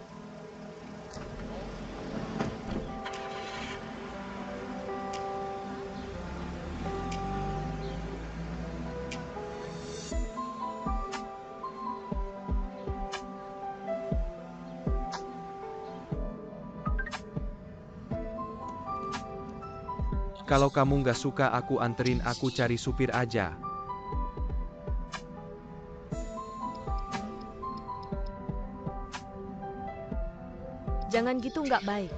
Kalau kamu nggak suka aku anterin, aku cari supir aja. Jangan gitu, nggak baik.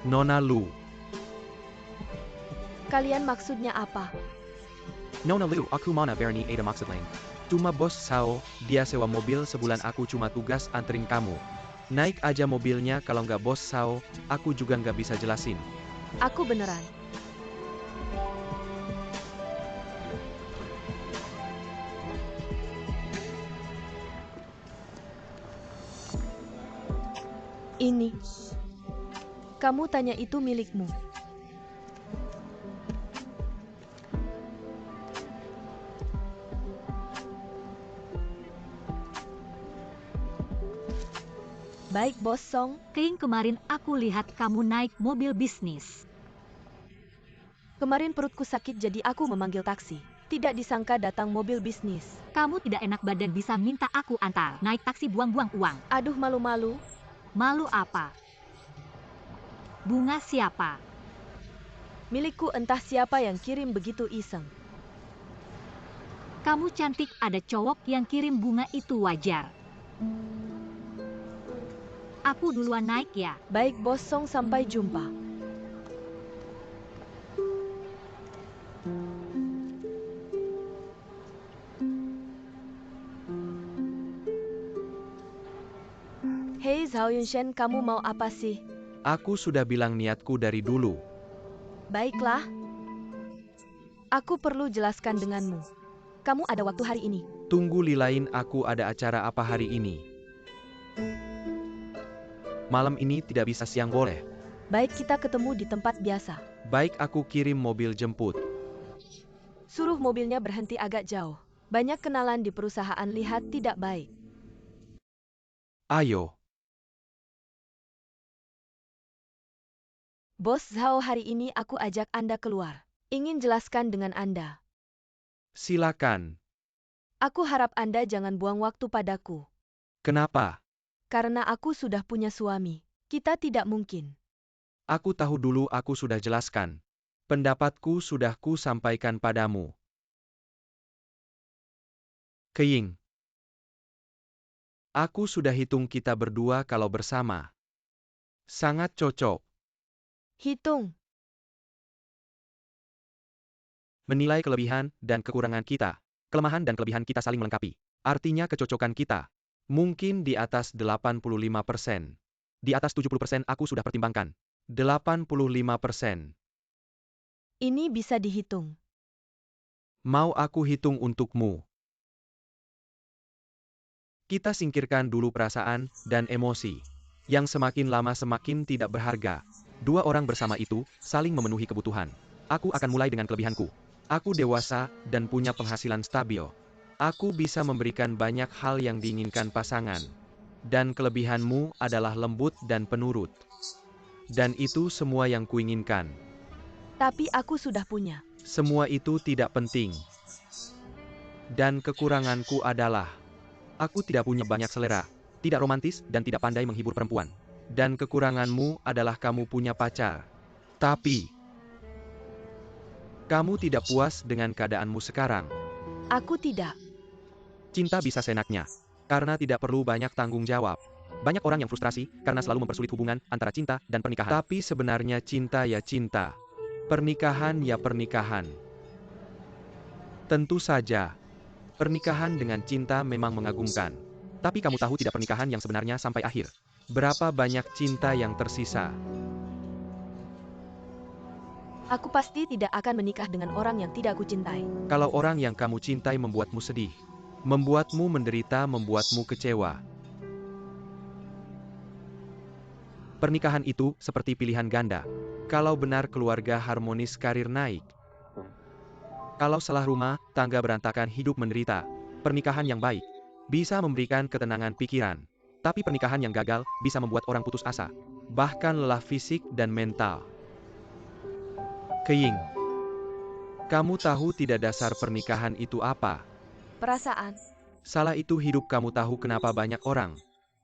Nona Lu. Kalian maksudnya apa? Nona Lu, aku mana berani ada maksud lain. Cuma bos Sao, dia sewa mobil sebulan, aku cuma tugas anterin kamu. Naik aja mobilnya, kalau nggak bos Sao, aku juga nggak bisa jelasin. Aku beneran. Ini. Kamu tanya itu milikmu. Baik, Bos Song. King, kemarin aku lihat kamu naik mobil bisnis. Kemarin perutku sakit jadi aku memanggil taksi. Tidak disangka datang mobil bisnis. Kamu tidak enak badan bisa minta aku antar. Naik taksi buang-buang uang. Aduh, malu-malu. Malu apa? Bunga siapa? Milikku, entah siapa yang kirim, begitu iseng. Kamu cantik, ada cowok yang kirim bunga itu wajar. Aku duluan naik ya. Baik, Bos Song, sampai jumpa. Hei Zhao Yunshen, kamu mau apa sih? Aku sudah bilang niatku dari dulu. Baiklah. Aku perlu jelaskan denganmu. Kamu ada waktu hari ini? Tunggu Lilain, aku ada acara apa hari ini? Malam ini tidak bisa, siang boleh? Baik, kita ketemu di tempat biasa. Baik, aku kirim mobil jemput. Suruh mobilnya berhenti agak jauh. Banyak kenalan di perusahaan, lihat tidak baik. Ayo. Bos Zhao, hari ini aku ajak Anda keluar. Ingin jelaskan dengan Anda. Silakan. Aku harap Anda jangan buang waktu padaku. Kenapa? Karena aku sudah punya suami. Kita tidak mungkin. Aku tahu dulu, aku sudah jelaskan. Pendapatku sudah ku sampaikan padamu. Keying. Aku sudah hitung kita berdua kalau bersama. Sangat cocok. Hitung. Menilai kelebihan dan kekurangan kita. Kelemahan dan kelebihan kita saling melengkapi. Artinya kecocokan kita. Mungkin di atas 85%. Di atas 70% aku sudah pertimbangkan. 85%. Ini bisa dihitung. Mau aku hitung untukmu? Kita singkirkan dulu perasaan dan emosi. Yang semakin lama semakin tidak berharga. Dua orang bersama itu saling memenuhi kebutuhan. Aku akan mulai dengan kelebihanku. Aku dewasa dan punya penghasilan stabil. Aku bisa memberikan banyak hal yang diinginkan pasangan. Dan kelebihanmu adalah lembut dan penurut. Dan itu semua yang kuinginkan. Tapi aku sudah punya. Semua itu tidak penting. Dan kekuranganku adalah aku tidak punya banyak selera, tidak romantis dan tidak pandai menghibur perempuan. Dan kekuranganmu adalah kamu punya pacar. Tapi kamu tidak puas dengan keadaanmu sekarang. Aku tidak. Cinta bisa seenaknya, karena tidak perlu banyak tanggung jawab. Banyak orang yang frustrasi karena selalu mempersulit hubungan antara cinta dan pernikahan. Tapi sebenarnya cinta ya cinta. Pernikahan ya pernikahan. Tentu saja, pernikahan dengan cinta memang mengagumkan. Tapi kamu tahu tidak pernikahan yang sebenarnya sampai akhir. Berapa banyak cinta yang tersisa? Aku pasti tidak akan menikah dengan orang yang tidak aku cintai. Kalau orang yang kamu cintai membuatmu sedih, membuatmu menderita, membuatmu kecewa. Pernikahan itu seperti pilihan ganda. Kalau benar keluarga harmonis, karir naik. Kalau salah, rumah tangga berantakan, hidup menderita. Pernikahan yang baik bisa memberikan ketenangan pikiran. Tapi pernikahan yang gagal bisa membuat orang putus asa. Bahkan lelah fisik dan mental. Keying. Kamu tahu tidak dasar pernikahan itu apa? Perasaan. Salah itu hidup. Kamu tahu kenapa banyak orang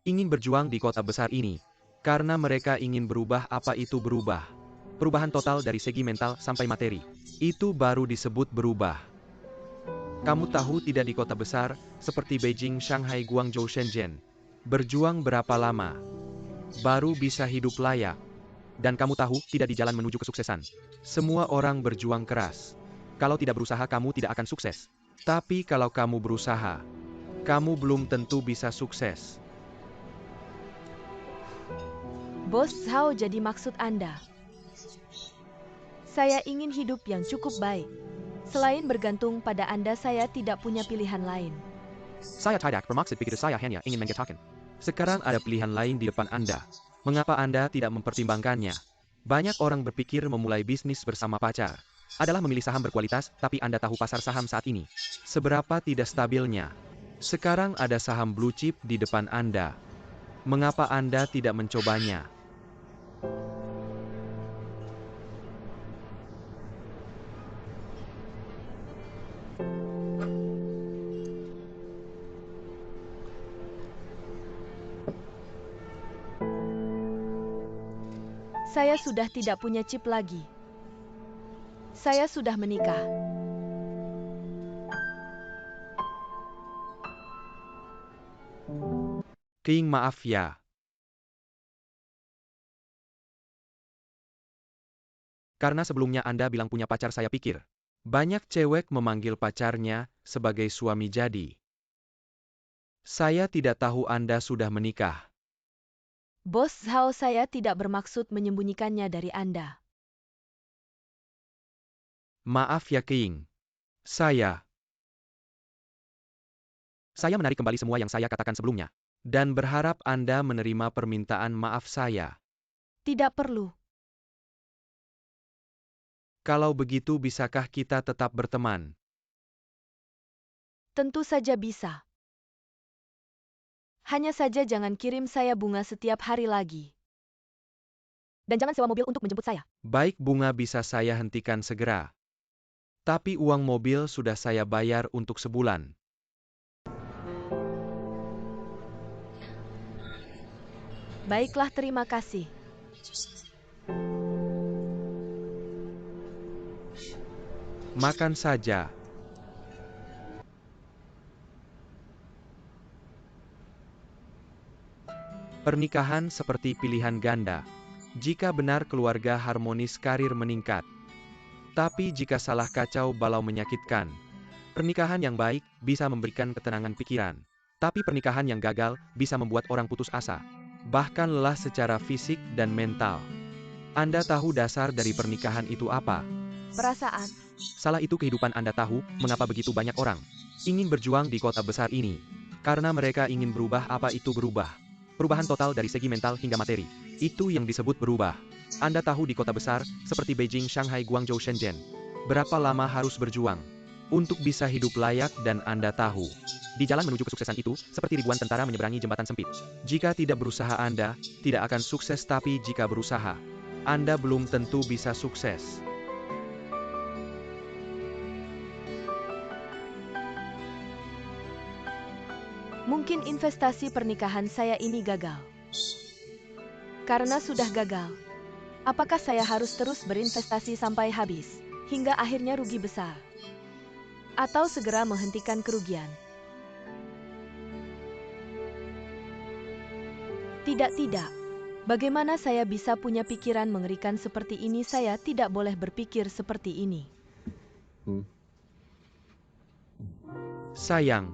ingin berjuang di kota besar ini? Karena mereka ingin berubah. Apa itu berubah? Perubahan total dari segi mental sampai materi. Itu baru disebut berubah. Kamu tahu tidak di kota besar, seperti Beijing, Shanghai, Guangzhou, Shenzhen. Berjuang berapa lama? Baru bisa hidup layak. Dan kamu tahu tidak di jalan menuju kesuksesan. Semua orang berjuang keras. Kalau tidak berusaha kamu tidak akan sukses. Tapi kalau kamu berusaha, kamu belum tentu bisa sukses. Bos Zhao, jadi maksud Anda? Saya ingin hidup yang cukup baik. Selain bergantung pada Anda, saya tidak punya pilihan lain. Saya tidak bermaksud begitu, saya hanya ingin mengatakan. Sekarang ada pilihan lain di depan Anda. Mengapa Anda tidak mempertimbangkannya? Banyak orang berpikir memulai bisnis bersama pacar adalah memilih saham berkualitas, tapi Anda tahu pasar saham saat ini seberapa tidak stabilnya. Sekarang ada saham blue chip di depan Anda. Mengapa Anda tidak mencobanya? Saya sudah tidak punya chip lagi. Saya sudah menikah. King, maaf ya. Karena sebelumnya Anda bilang punya pacar, saya pikir banyak cewek memanggil pacarnya sebagai suami jadi. Saya tidak tahu Anda sudah menikah. Bos Zhao, saya tidak bermaksud menyembunyikannya dari Anda. Maaf ya King. Saya menarik kembali semua yang saya katakan sebelumnya. Dan berharap Anda menerima permintaan maaf saya. Tidak perlu. Kalau begitu bisakah kita tetap berteman? Tentu saja bisa. Hanya saja jangan kirim saya bunga setiap hari lagi. Dan jangan sewa mobil untuk menjemput saya. Baik, bunga bisa saya hentikan segera. Tapi uang mobil sudah saya bayar untuk sebulan. Baiklah, terima kasih. Makan saja. Pernikahan seperti pilihan ganda. Jika benar keluarga harmonis, karir meningkat. Tapi jika salah, kacau balau menyakitkan. Pernikahan yang baik bisa memberikan ketenangan pikiran. Tapi pernikahan yang gagal bisa membuat orang putus asa. Bahkan lelah secara fisik dan mental. Anda tahu dasar dari pernikahan itu apa? Perasaan. Salah itu kehidupan. Anda tahu mengapa begitu banyak orang ingin berjuang di kota besar ini? Karena mereka ingin berubah. Apa itu berubah? Perubahan total dari segi mental hingga materi. Itu yang disebut berubah. Anda tahu di kota besar, seperti Beijing, Shanghai, Guangzhou, Shenzhen, berapa lama harus berjuang untuk bisa hidup layak, dan Anda tahu, di jalan menuju kesuksesan itu, seperti ribuan tentara menyeberangi jembatan sempit. Jika tidak berusaha, Anda tidak akan sukses, tapi jika berusaha, Anda belum tentu bisa sukses. Mungkin investasi pernikahan saya ini gagal. Karena sudah gagal, apakah saya harus terus berinvestasi sampai habis, hingga akhirnya rugi besar? Atau segera menghentikan kerugian? Tidak. Bagaimana saya bisa punya pikiran mengerikan seperti ini? Saya tidak boleh berpikir seperti ini. Sayang.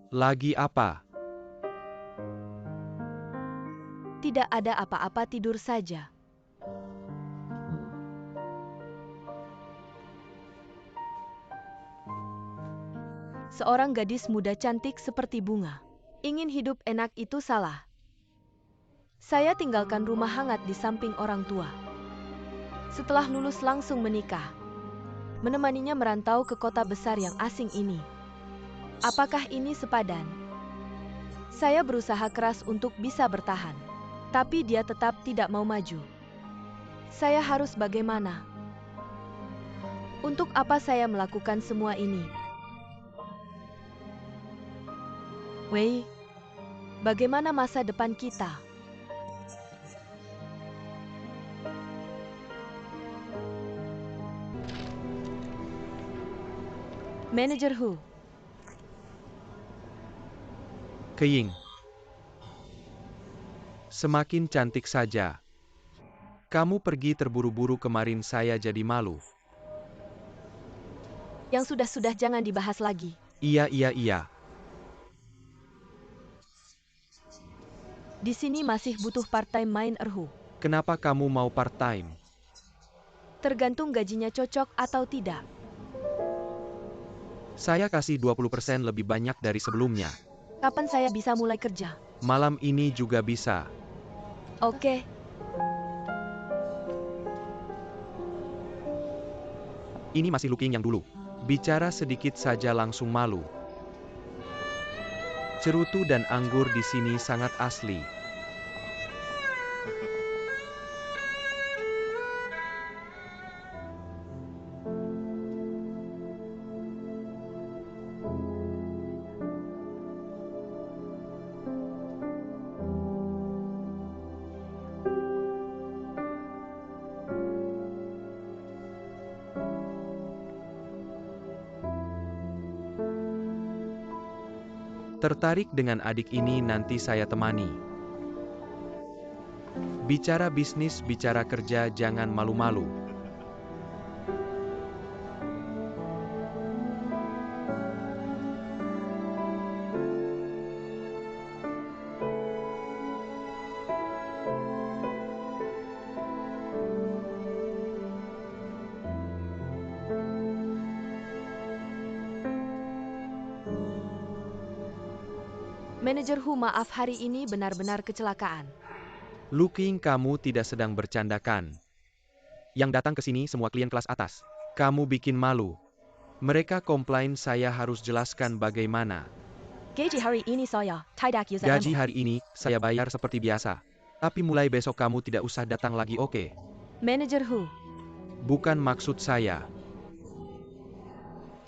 Lagi apa? Tidak ada apa-apa, tidur saja. Seorang gadis muda cantik seperti bunga. Ingin hidup enak itu salah. Saya tinggalkan rumah hangat di samping orang tua. Setelah lulus langsung menikah. Menemaninya merantau ke kota besar yang asing ini. Apakah ini sepadan? Saya berusaha keras untuk bisa bertahan. Tapi dia tetap tidak mau maju. Saya harus bagaimana? Untuk apa saya melakukan semua ini? Wei, bagaimana masa depan kita? Manager Hu. Keying. Semakin cantik saja. Kamu pergi terburu-buru kemarin, saya jadi malu. Yang sudah-sudah jangan dibahas lagi. Iya. Di sini masih butuh part-time miner Hu. Kenapa kamu mau part-time? Tergantung gajinya cocok atau tidak. Saya kasih 20% lebih banyak dari sebelumnya. Kapan saya bisa mulai kerja? Malam ini juga bisa. Oke. Ini masih looking yang dulu. Bicara sedikit saja langsung malu. Cerutu dan anggur di sini sangat asli. Tertarik dengan adik ini, nanti saya temani. Bicara bisnis, bicara kerja, jangan malu-malu. Manajer Hu, maaf, hari ini benar-benar kecelakaan. Looking, kamu tidak sedang bercandakan. Yang datang ke sini semua klien kelas atas. Kamu bikin malu. Mereka komplain, saya harus jelaskan bagaimana. Gaji hari ini saya tidak bisa. Gaji hari ini saya bayar seperti biasa. Tapi mulai besok kamu tidak usah datang lagi, oke? Manajer Hu. Bukan maksud saya.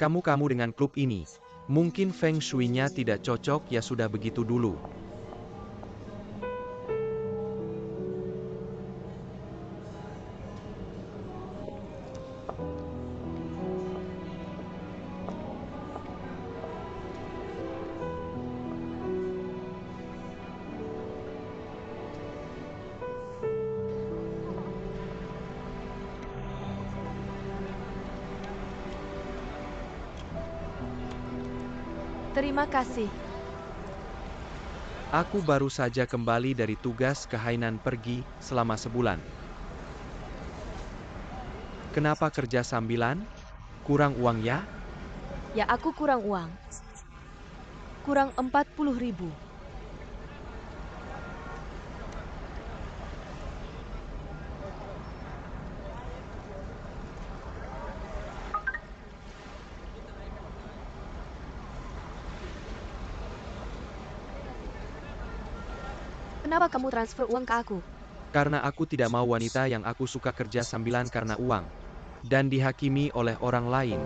Kamu dengan klub ini. Mungkin feng shui-nya tidak cocok, ya sudah begitu dulu. Terima kasih. Aku baru saja kembali dari tugas ke Hainan pergi selama sebulan. Kenapa kerja sambilan? Kurang uang ya? Ya aku kurang uang. Kurang 40.000. Kenapa kamu transfer uang ke aku? Karena aku tidak mau wanita yang aku suka kerja sambilan karena uang. Dan dihakimi oleh orang lain.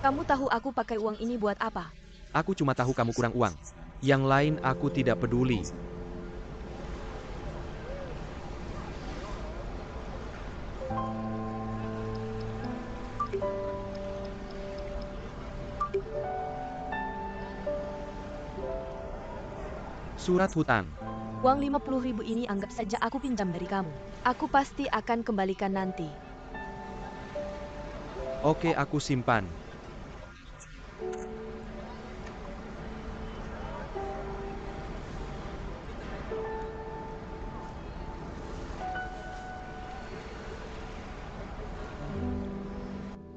Kamu tahu aku pakai uang ini buat apa? Aku cuma tahu kamu kurang uang. Yang lain aku tidak peduli. Surat hutang. Uang 50.000 ini anggap saja aku pinjam dari kamu. Aku pasti akan kembalikan nanti. Oke, aku simpan.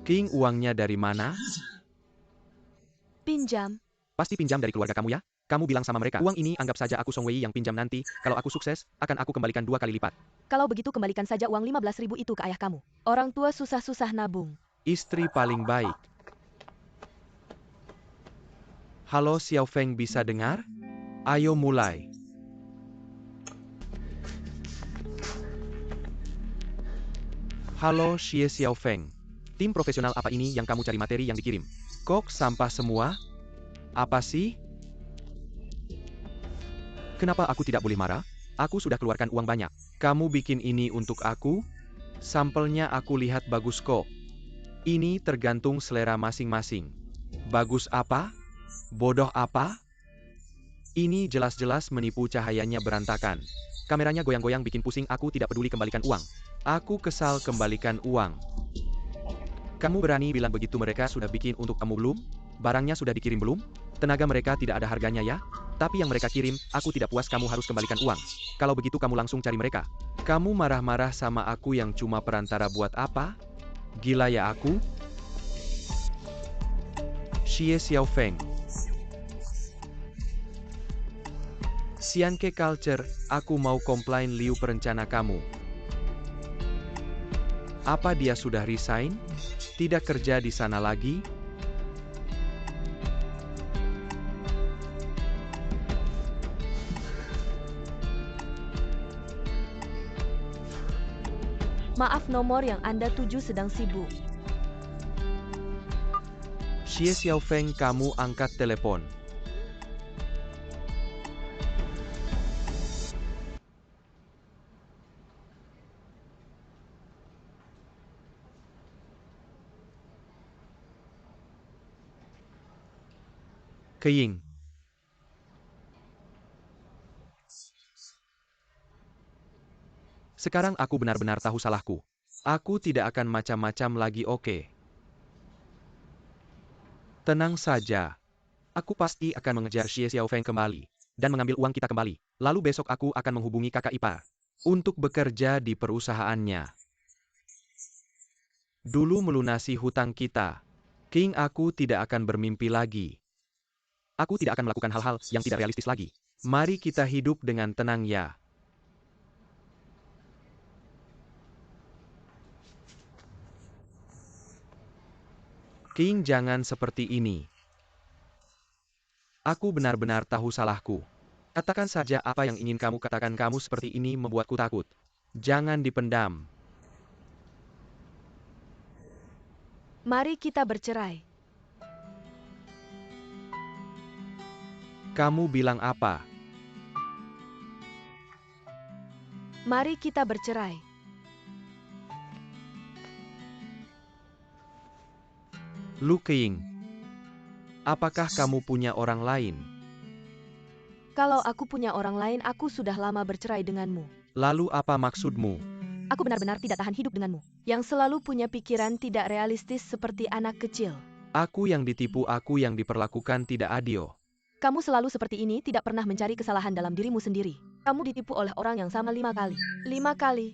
King, uangnya dari mana? Pinjam. Pasti pinjam dari keluarga kamu ya? Kamu bilang sama mereka, uang ini anggap saja aku Song Wei yang pinjam nanti, kalau aku sukses, akan aku kembalikan 2 kali lipat. Kalau begitu kembalikan saja uang 15.000 itu ke ayah kamu. Orang tua susah-susah nabung. Istri paling baik. Halo Xiao Feng, bisa dengar? Ayo mulai. Halo Xie Xiao Feng. Tim profesional apa ini yang kamu cari materi yang dikirim? Kok sampah semua? Apa sih? Kenapa aku tidak boleh marah? Aku sudah keluarkan uang banyak. Kamu bikin ini untuk aku? Sampelnya aku lihat bagus kok. Ini tergantung selera masing-masing. Bagus apa? Bodoh apa? Ini jelas-jelas menipu, cahayanya berantakan. Kameranya goyang-goyang bikin pusing, aku tidak peduli, kembalikan uang. Aku kesal, kembalikan uang. Kamu berani bilang begitu? Mereka sudah bikin untuk kamu belum? Barangnya sudah dikirim belum? Tenaga mereka tidak ada harganya ya? Tapi yang mereka kirim, aku tidak puas, kamu harus kembalikan uang. Kalau begitu kamu langsung cari mereka. Kamu marah-marah sama aku yang cuma perantara buat apa? Gila ya aku? Xie Xiao Feng. Xianke Culture, aku mau komplain Liu perencana kamu. Apa dia sudah resign? Tidak kerja di sana lagi? Maaf, nomor yang Anda tuju sedang sibuk. Xie Xiao Feng, kamu angkat telepon. Keying. Sekarang aku benar-benar tahu salahku. Aku tidak akan macam-macam lagi, oke? Tenang saja. Aku pasti akan mengejar Xie Xiao Feng kembali. Dan mengambil uang kita kembali. Lalu besok aku akan menghubungi kakak ipar. Untuk bekerja di perusahaannya. Dulu melunasi hutang kita. King, aku tidak akan bermimpi lagi. Aku tidak akan melakukan hal-hal yang tidak realistis lagi. Mari kita hidup dengan tenang ya. King, jangan seperti ini. Aku benar-benar tahu salahku. Katakan saja apa yang ingin kamu katakan, kamu seperti ini membuatku takut. Jangan dipendam. Mari kita bercerai. Kamu bilang apa? Mari kita bercerai. Lu King. Apakah kamu punya orang lain? Kalau aku punya orang lain, aku sudah lama bercerai denganmu. Lalu apa maksudmu? Aku benar-benar tidak tahan hidup denganmu. Yang selalu punya pikiran tidak realistis seperti anak kecil. Aku yang ditipu, aku yang diperlakukan tidak adil. Kamu selalu seperti ini, tidak pernah mencari kesalahan dalam dirimu sendiri. Kamu ditipu oleh orang yang sama 5 kali. 5 kali.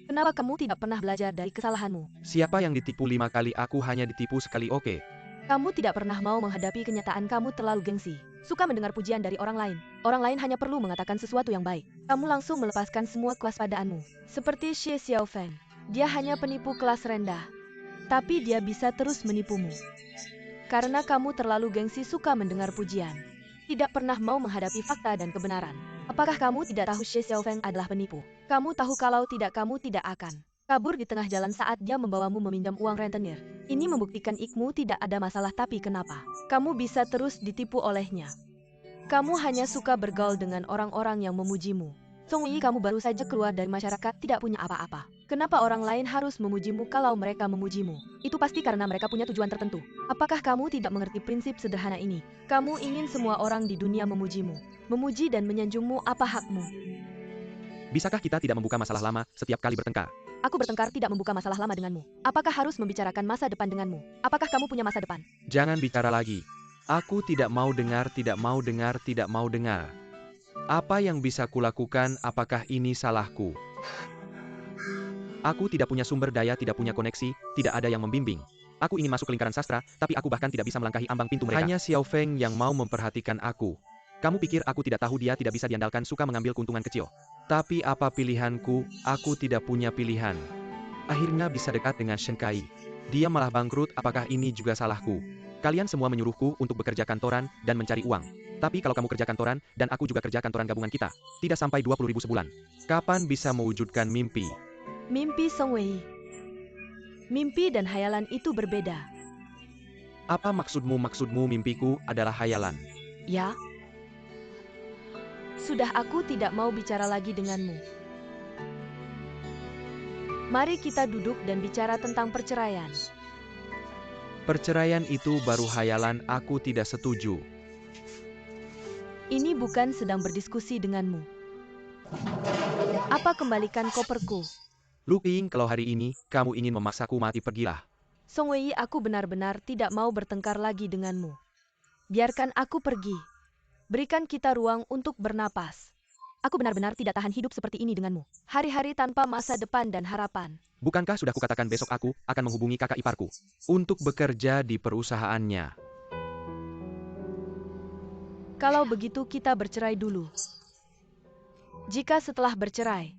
Kenapa kamu tidak pernah belajar dari kesalahanmu? Siapa yang ditipu 5 kali? Aku hanya ditipu sekali, oke. Kamu tidak pernah mau menghadapi kenyataan, kamu terlalu gengsi. Suka mendengar pujian dari orang lain. Orang lain hanya perlu mengatakan sesuatu yang baik. Kamu langsung melepaskan semua kewaspadaanmu. Seperti Xie Xiaofeng. Dia hanya penipu kelas rendah. Tapi dia bisa terus menipumu. Karena kamu terlalu gengsi, suka mendengar pujian. Tidak pernah mau menghadapi fakta dan kebenaran. Apakah kamu tidak tahu Xie Xiaofeng adalah penipu? Kamu tahu kalau tidak, kamu tidak akan kabur di tengah jalan saat dia membawamu meminjam uang rentenir. Ini membuktikan ikmu tidak ada masalah, tapi kenapa kamu bisa terus ditipu olehnya? Kamu hanya suka bergaul dengan orang-orang yang memujimu. Song Yi, kamu baru saja keluar dari masyarakat, tidak punya apa-apa. Kenapa orang lain harus memujimu kalau mereka memujimu? Itu pasti karena mereka punya tujuan tertentu. Apakah kamu tidak mengerti prinsip sederhana ini? Kamu ingin semua orang di dunia memujimu. Memuji dan menyanjungmu, apa hakmu? Bisakah kita tidak membuka masalah lama setiap kali bertengkar? Aku bertengkar tidak membuka masalah lama denganmu. Apakah harus membicarakan masa depan denganmu? Apakah kamu punya masa depan? Jangan bicara lagi. Aku tidak mau dengar, tidak mau dengar, tidak mau dengar. Apa yang bisa kulakukan? Apakah ini salahku? Aku tidak punya sumber daya, tidak punya koneksi, tidak ada yang membimbing. Aku ingin masuk ke lingkaran sastra, tapi aku bahkan tidak bisa melangkahi ambang pintu mereka. Hanya Xiaofeng yang mau memperhatikan aku. Kamu pikir aku tidak tahu dia tidak bisa diandalkan, suka mengambil keuntungan kecil. Tapi apa pilihanku? Aku tidak punya pilihan. Akhirnya bisa dekat dengan Shen Kai. Dia malah bangkrut, apakah ini juga salahku? Kalian semua menyuruhku untuk bekerja kantoran dan mencari uang. Tapi kalau kamu kerja kantoran, dan aku juga kerja kantoran gabungan kita, tidak sampai 20.000 sebulan. Kapan bisa mewujudkan mimpi? Mimpi, Song Wei. Mimpi dan hayalan itu berbeda. Apa maksudmu? Maksudmu mimpiku adalah hayalan? Ya. Sudah, aku tidak mau bicara lagi denganmu. Mari kita duduk dan bicara tentang perceraian. Perceraian itu baru hayalan, aku tidak setuju. Ini bukan sedang berdiskusi denganmu. Apa kembalikan koperku? Lu Qing, kalau hari ini kamu ingin memaksaku mati, pergilah. Song Wei, aku benar-benar tidak mau bertengkar lagi denganmu. Biarkan aku pergi. Berikan kita ruang untuk bernapas. Aku benar-benar tidak tahan hidup seperti ini denganmu. Hari-hari tanpa masa depan dan harapan. Bukankah sudah kukatakan besok aku akan menghubungi kakak iparku untuk bekerja di perusahaannya? Kalau begitu kita bercerai dulu. Jika setelah bercerai,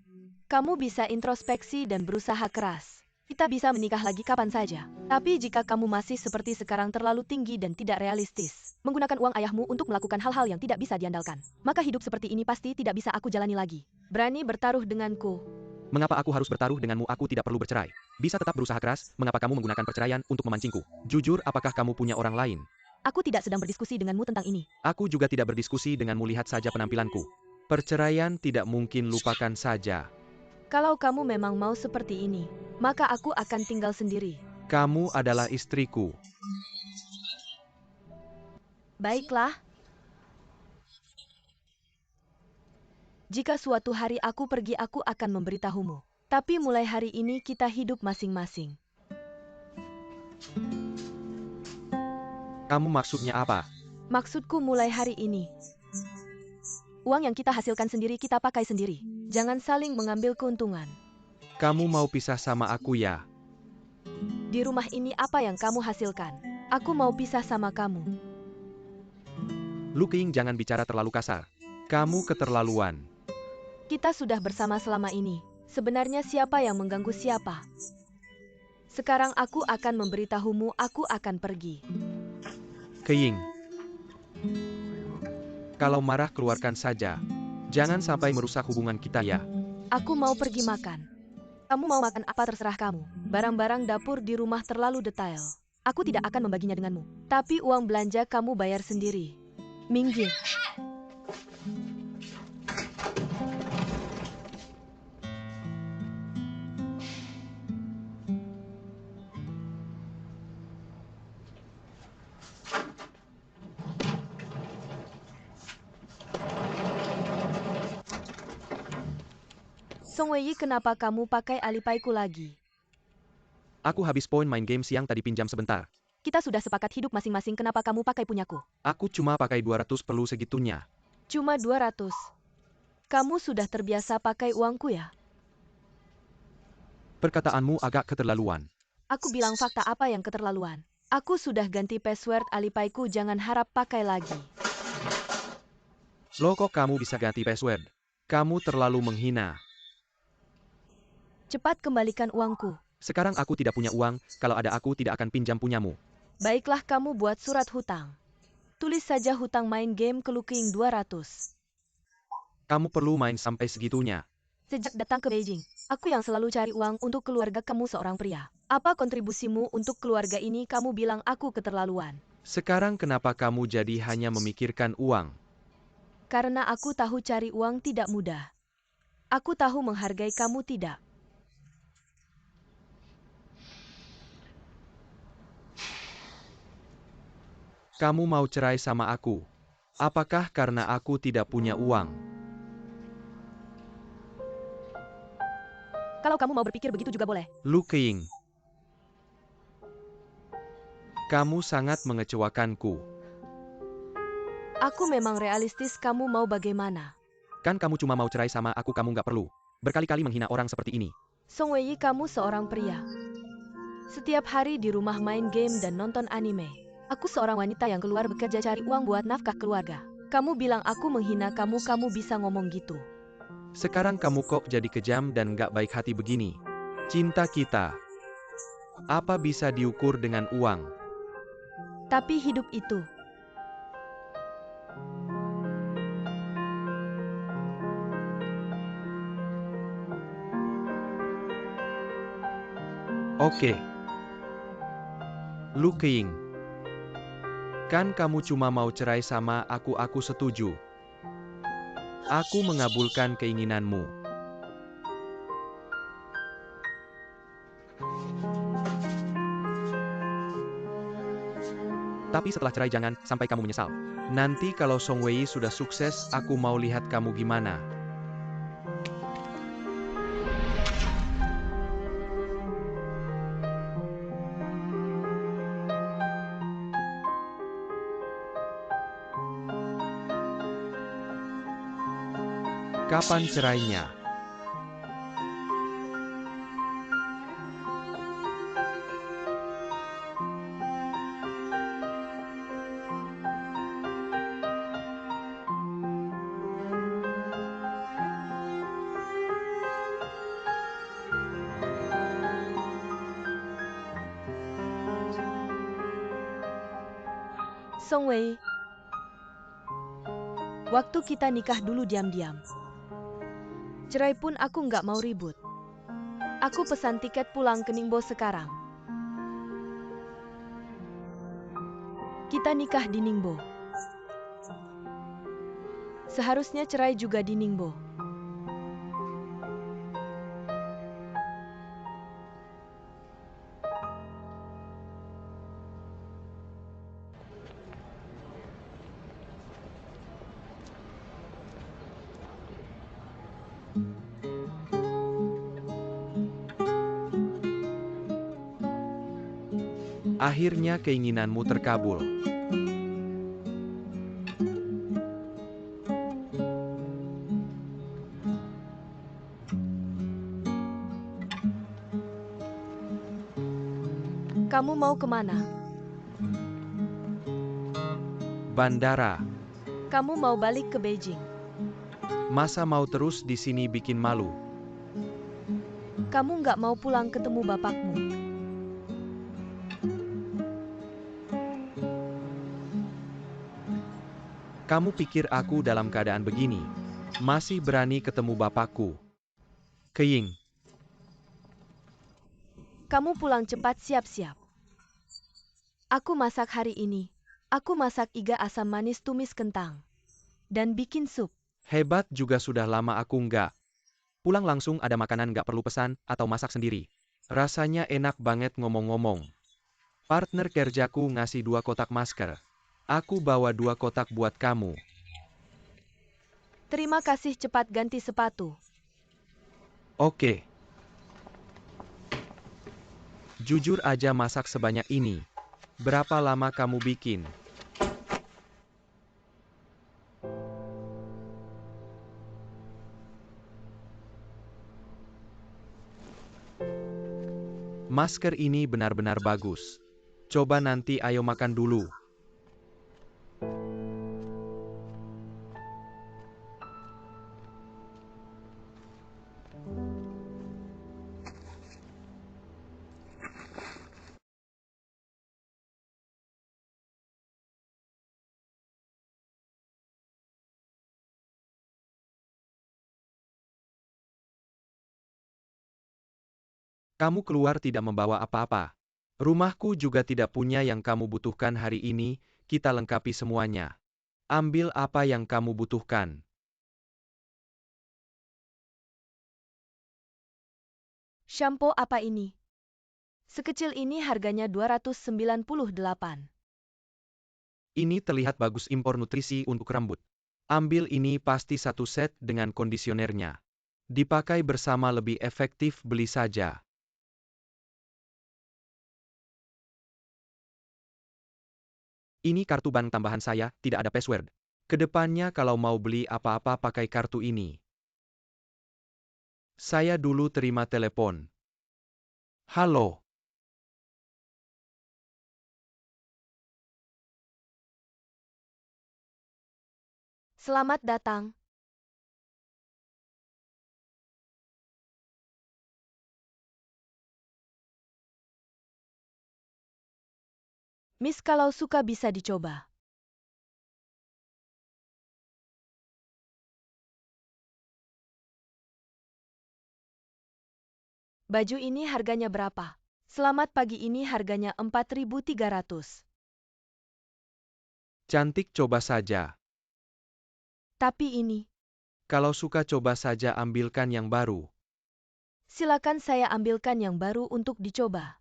kamu bisa introspeksi dan berusaha keras. Kita bisa menikah lagi kapan saja. Tapi jika kamu masih seperti sekarang, terlalu tinggi dan tidak realistis, menggunakan uang ayahmu untuk melakukan hal-hal yang tidak bisa diandalkan, maka hidup seperti ini pasti tidak bisa aku jalani lagi. Berani bertaruh denganku? Mengapa aku harus bertaruh denganmu? Aku tidak perlu bercerai. Bisa tetap berusaha keras. Mengapa kamu menggunakan perceraian untuk memancingku? Jujur, apakah kamu punya orang lain? Aku tidak sedang berdiskusi denganmu tentang ini. Aku juga tidak berdiskusi denganmu, lihat saja penampilanku. Perceraian tidak mungkin, lupakan saja. Kalau kamu memang mau seperti ini, maka aku akan tinggal sendiri. Kamu adalah istriku. Baiklah. Jika suatu hari aku pergi, aku akan memberitahumu. Tapi mulai hari ini kita hidup masing-masing. Kamu maksudnya apa? Maksudku mulai hari ini. Uang yang kita hasilkan sendiri kita pakai sendiri. Jangan saling mengambil keuntungan. Kamu mau pisah sama aku ya? Di rumah ini apa yang kamu hasilkan? Aku mau pisah sama kamu. Lu Qing, jangan bicara terlalu kasar. Kamu keterlaluan. Kita sudah bersama selama ini. Sebenarnya siapa yang mengganggu siapa? Sekarang aku akan memberitahumu, aku akan pergi. Qing. Kalau marah keluarkan saja. Jangan sampai merusak hubungan kita ya. Aku mau pergi makan. Kamu mau makan apa terserah kamu. Barang-barang dapur di rumah terlalu detail. Aku tidak akan membaginya denganmu. Tapi uang belanja kamu bayar sendiri. Minggir. Song Wei, kenapa kamu pakai Alipay-ku lagi? Aku habis poin main game siang tadi, pinjam sebentar. Kita sudah sepakat hidup masing-masing, kenapa kamu pakai punyaku? Aku cuma pakai 200 perlu segitunya. Cuma 200. Kamu sudah terbiasa pakai uangku ya? Perkataanmu agak keterlaluan. Aku bilang fakta, apa yang keterlaluan? Aku sudah ganti password Alipay-ku, jangan harap pakai lagi. Loh, kok kamu bisa ganti password? Kamu terlalu menghina. Cepat kembalikan uangku. Sekarang aku tidak punya uang, kalau ada aku tidak akan pinjam punyamu. Baiklah, kamu buat surat hutang. Tulis saja hutang main game ke Luking 200. Kamu perlu main sampai segitunya. Sejak datang ke Beijing, aku yang selalu cari uang untuk keluarga kamu seorang pria. Apa kontribusimu untuk keluarga ini? Kamu bilang aku keterlaluan. Sekarang kenapa kamu jadi hanya memikirkan uang? Karena aku tahu cari uang tidak mudah. Aku tahu menghargai kamu tidak. Kamu mau cerai sama aku? Apakah karena aku tidak punya uang? Kalau kamu mau berpikir begitu juga boleh. Lu Keing. Kamu sangat mengecewakanku. Aku memang realistis, kamu mau bagaimana? Kan kamu cuma mau cerai sama aku, kamu nggak perlu berkali-kali menghina orang seperti ini. Song Wei, kamu seorang pria. Setiap hari di rumah main game dan nonton anime. Aku seorang wanita yang keluar bekerja cari uang buat nafkah keluarga. Kamu bilang aku menghina kamu, kamu bisa ngomong gitu. Sekarang kamu kok jadi kejam dan nggak baik hati begini. Cinta kita, apa bisa diukur dengan uang? Tapi hidup itu. Oke. Lu Keing. Kan kamu cuma mau cerai sama aku setuju. Aku mengabulkan keinginanmu. Tapi setelah cerai jangan sampai kamu menyesal. Nanti kalau Song Wei sudah sukses, aku mau lihat kamu gimana. Kapan cerainya? Song Wei, waktu kita nikah dulu diam-diam. Cerai pun aku nggak mau ribut. Aku pesan tiket pulang ke Ningbo sekarang. Kita nikah di Ningbo. Seharusnya cerai juga di Ningbo. Akhirnya keinginanmu terkabul. Kamu mau kemana? Bandara. Kamu mau balik ke Beijing? Masa mau terus di sini bikin malu? Kamu nggak mau pulang ketemu bapakmu? Kamu pikir aku dalam keadaan begini masih berani ketemu bapakku? Keing. Kamu pulang cepat, siap-siap. Aku masak hari ini. Aku masak iga asam manis tumis kentang. Dan bikin sup. Hebat juga, sudah lama aku nggak pulang langsung ada makanan, nggak perlu pesan atau masak sendiri. Rasanya enak banget. Ngomong-ngomong, partner kerjaku ngasih 2 kotak masker. Aku bawa 2 kotak buat kamu. Terima kasih, cepat ganti sepatu. Oke. Jujur aja, masak sebanyak ini Berapa lama kamu bikin? Masker ini benar-benar bagus. Coba nanti ayo makan dulu. Kamu keluar tidak membawa apa-apa. Rumahku juga tidak punya yang kamu butuhkan hari ini, kita lengkapi semuanya. Ambil apa yang kamu butuhkan. Shampoo apa ini? Sekecil ini harganya 298. Ini terlihat bagus, impor nutrisi untuk rambut. Ambil ini, pasti satu set dengan kondisionernya. Dipakai bersama lebih efektif, beli saja. Ini kartu bank tambahan saya, tidak ada password. Kedepannya kalau mau beli apa-apa pakai kartu ini. Saya dulu terima telepon. Halo. Selamat datang. Miss, kalau suka bisa dicoba. Baju ini harganya berapa? Selamat pagi, ini harganya 4.300. Cantik, coba saja. Tapi ini, Kalau suka coba saja, ambilkan yang baru. silakan saya ambilkan yang baru untuk dicoba.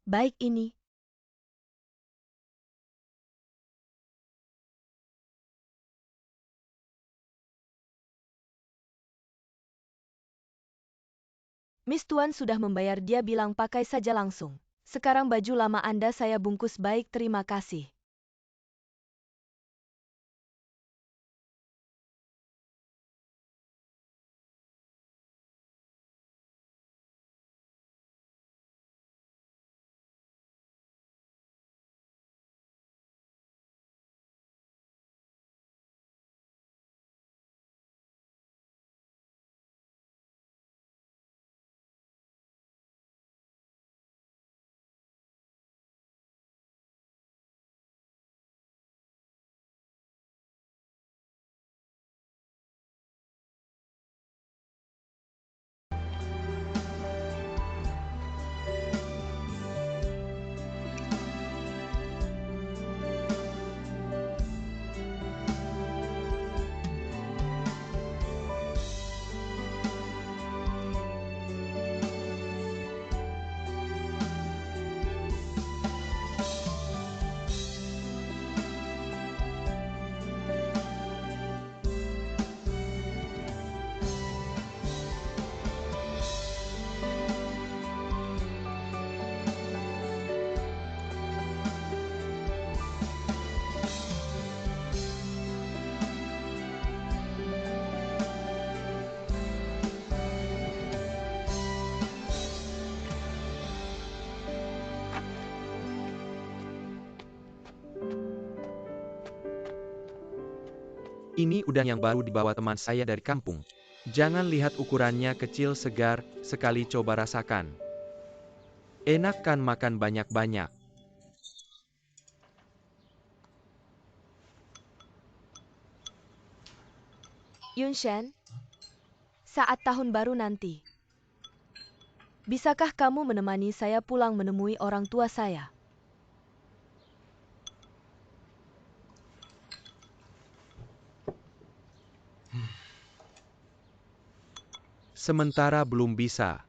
Baik, ini. Miss, Tuan sudah membayar, dia bilang pakai saja langsung. Sekarang baju lama Anda saya bungkus. Baik, terima kasih. Ini udang yang baru dibawa teman saya dari kampung. Jangan lihat ukurannya kecil, segar, sekali coba rasakan. Enak kan makan banyak-banyak. Yunshan, saat tahun baru nanti, bisakah kamu menemani saya pulang menemui orang tua saya? Sementara belum bisa.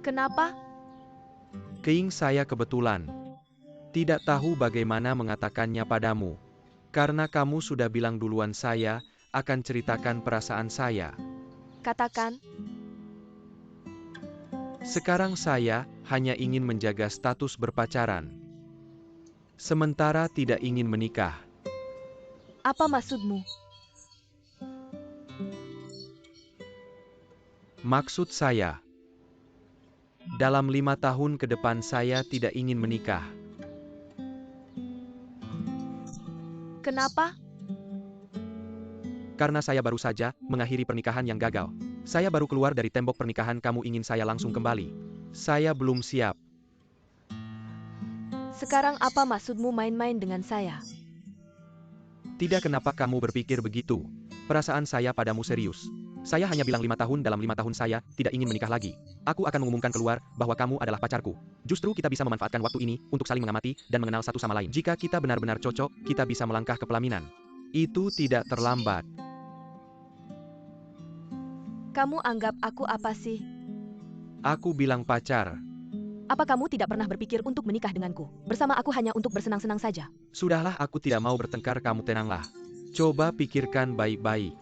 Kenapa? Keing saya kebetulan. Tidak tahu bagaimana mengatakannya padamu. Karena kamu sudah bilang duluan, saya akan ceritakan perasaan saya. Katakan. Sekarang saya hanya ingin menjaga status berpacaran. Sementara tidak ingin menikah. Apa maksudmu? Maksud saya, dalam 5 tahun ke depan saya tidak ingin menikah. Kenapa? Karena saya baru saja mengakhiri pernikahan yang gagal. Saya baru keluar dari tembok pernikahan, kamu ingin saya langsung kembali. Saya belum siap. Sekarang apa maksudmu main-main dengan saya? Tidak, kenapa kamu berpikir begitu? Perasaan saya padamu serius. Saya hanya bilang 5 tahun, dalam 5 tahun saya tidak ingin menikah lagi. Aku akan mengumumkan keluar bahwa kamu adalah pacarku. Justru kita bisa memanfaatkan waktu ini untuk saling mengamati dan mengenal satu sama lain. Jika kita benar-benar cocok, kita bisa melangkah ke pelaminan. Itu tidak terlambat. Kamu anggap aku apa sih? Aku bilang pacar. Apa kamu tidak pernah berpikir untuk menikah denganku? Bersama aku hanya untuk bersenang-senang saja. Sudahlah, aku tidak mau bertengkar, kamu tenanglah. Coba pikirkan baik-baik.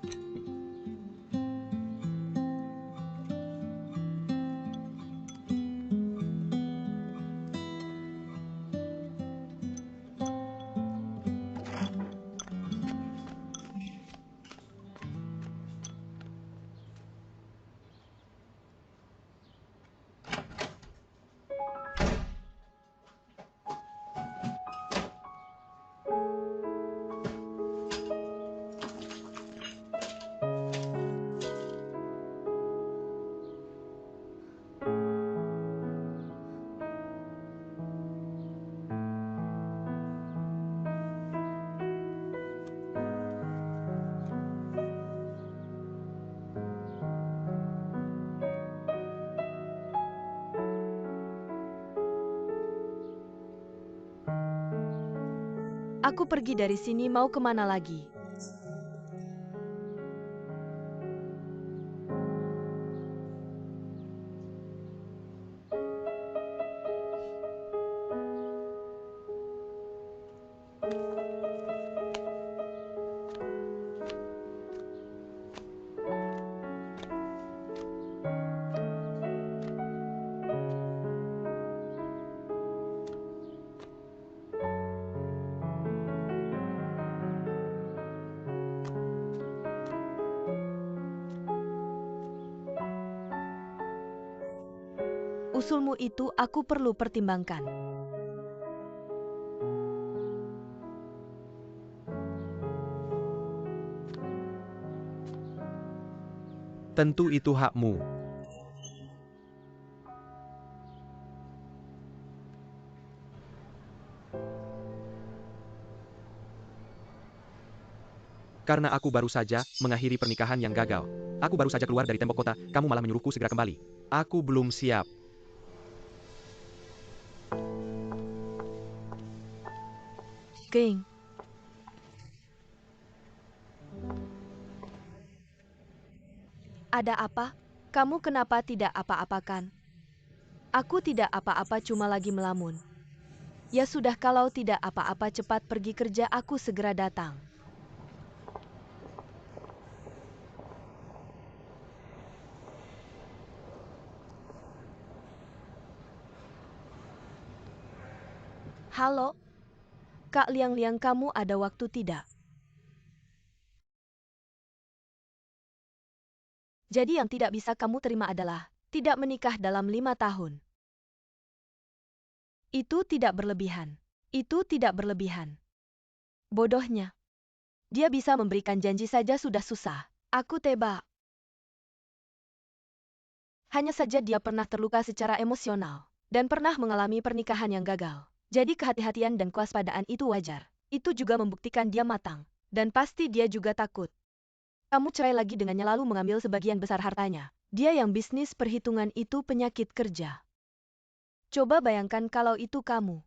Aku pergi dari sini mau kemana lagi? Usulmu itu aku perlu pertimbangkan. Tentu itu hakmu. Karena aku baru saja mengakhiri pernikahan yang gagal. Aku baru saja keluar dari tembok kota, kamu malah menyuruhku segera kembali. Aku belum siap. King. Ada apa? Kamu kenapa tidak apa-apakan? Aku tidak apa-apa, cuma lagi melamun. Ya sudah, kalau tidak apa-apa cepat pergi kerja, aku segera datang. Halo? Kak Liang-Liang, kamu ada waktu tidak? Jadi yang tidak bisa kamu terima adalah tidak menikah dalam 5 tahun. Itu tidak berlebihan. Itu tidak berlebihan. Bodohnya. Dia bisa memberikan janji saja sudah susah. Aku tebak. Hanya saja dia pernah terluka secara emosional dan pernah mengalami pernikahan yang gagal. Jadi kehati-hatian dan kewaspadaan itu wajar. Itu juga membuktikan dia matang. Dan pasti dia juga takut. Kamu cerai lagi dengannya lalu mengambil sebagian besar hartanya. Dia yang bisnis perhitungan itu penyakit kerja. Coba bayangkan kalau itu kamu.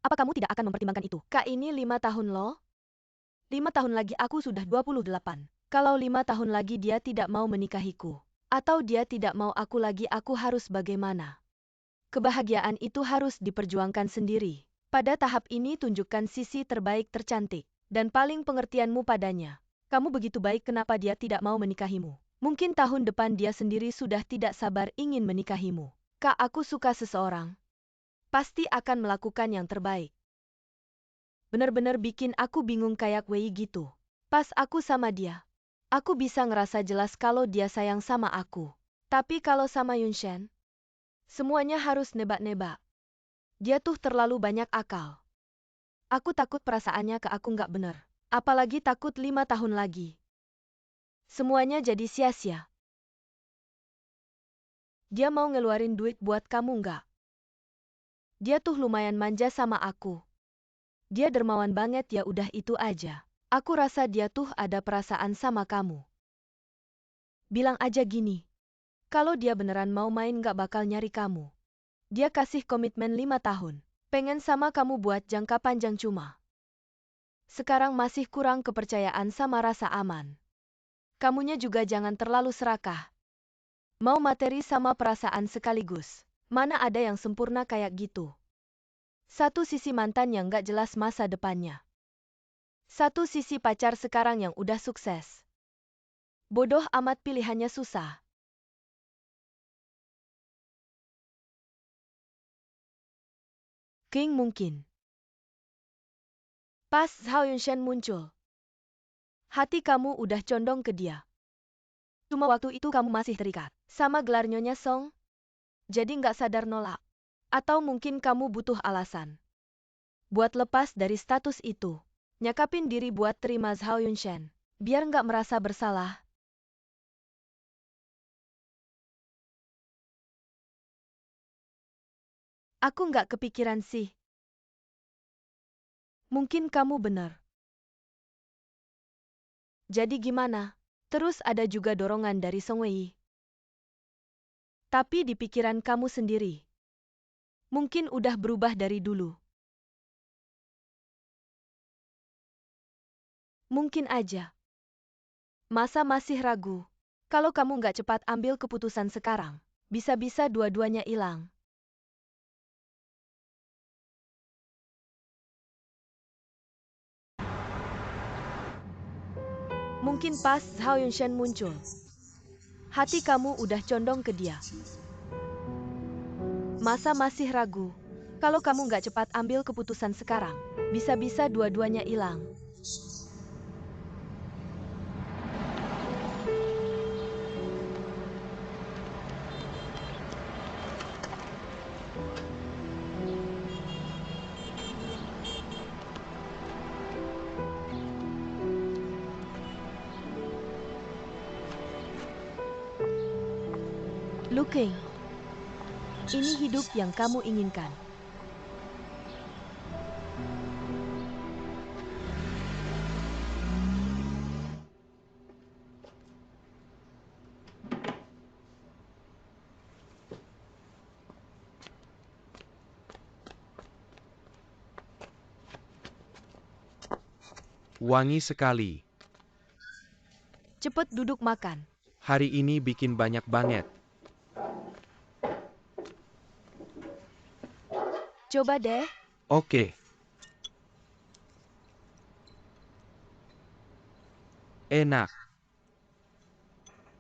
Apa kamu tidak akan mempertimbangkan itu? Kak, ini 5 tahun loh. 5 tahun lagi aku sudah 28. Kalau 5 tahun lagi dia tidak mau menikahiku. Atau dia tidak mau aku lagi, aku harus bagaimana? Kebahagiaan itu harus diperjuangkan sendiri. Pada tahap ini tunjukkan sisi terbaik, tercantik, dan paling pengertianmu padanya. Kamu begitu baik, kenapa dia tidak mau menikahimu? Mungkin tahun depan dia sendiri sudah tidak sabar ingin menikahimu. Kak, aku suka seseorang. Pasti akan melakukan yang terbaik. Benar-benar bikin aku bingung kayak Wei gitu. Pas aku sama dia, aku bisa ngerasa jelas kalau dia sayang sama aku. Tapi kalau sama Yunshen, semuanya harus nebak-nebak. Dia tuh terlalu banyak akal. Aku takut perasaannya ke aku nggak bener. Apalagi takut 5 tahun lagi. Semuanya jadi sia-sia. Dia mau ngeluarin duit buat kamu nggak? Dia tuh lumayan manja sama aku. Dia dermawan banget, ya udah itu aja. Aku rasa dia tuh ada perasaan sama kamu. Bilang aja gini. Kalau dia beneran mau main nggak bakal nyari kamu. Dia kasih komitmen 5 tahun. Pengen sama kamu buat jangka panjang cuma. Sekarang masih kurang kepercayaan sama rasa aman. Kamunya juga jangan terlalu serakah. Mau materi sama perasaan sekaligus. Mana ada yang sempurna kayak gitu. Satu sisi mantan yang gak jelas masa depannya. Satu sisi pacar sekarang yang udah sukses. Bodoh amat, pilihannya susah. King mungkin. Pas Zhao Yunshen muncul. Hati kamu udah condong ke dia. Cuma waktu itu kamu masih terikat sama gelar Nyonya Song. Jadi nggak sadar nolak. Atau mungkin kamu butuh alasan buat lepas dari status itu. Nyakapin diri buat terima Zhao Yunshen. Biar nggak merasa bersalah. Aku nggak kepikiran sih. Mungkin kamu benar. Jadi gimana? Terus ada juga dorongan dari Song Wei. Tapi di pikiran kamu sendiri. Mungkin udah berubah dari dulu. Mungkin aja. Masa masih ragu? Kalau kamu nggak cepat ambil keputusan sekarang, bisa-bisa dua-duanya hilang. Mungkin pas Zhao Yunshen muncul, hati kamu udah condong ke dia. Masa masih ragu? Kalau kamu nggak cepat ambil keputusan sekarang, bisa-bisa dua-duanya hilang. Lu King, ini hidup yang kamu inginkan. Wangi sekali. Cepet duduk makan. Hari ini bikin banyak banget. Coba deh. Oke. Enak.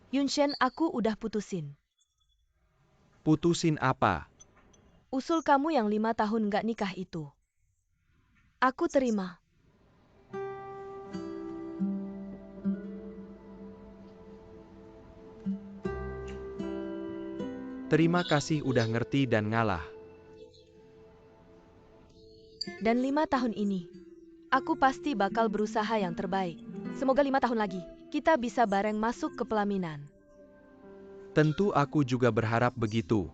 Yunshen, aku udah putusin. Putusin apa? Usul kamu yang 5 tahun nggak nikah itu. Aku terima. Terima kasih udah ngerti dan ngalah. Dan 5 tahun ini, aku pasti bakal berusaha yang terbaik. Semoga 5 tahun lagi, kita bisa bareng masuk ke pelaminan. Tentu aku juga berharap begitu.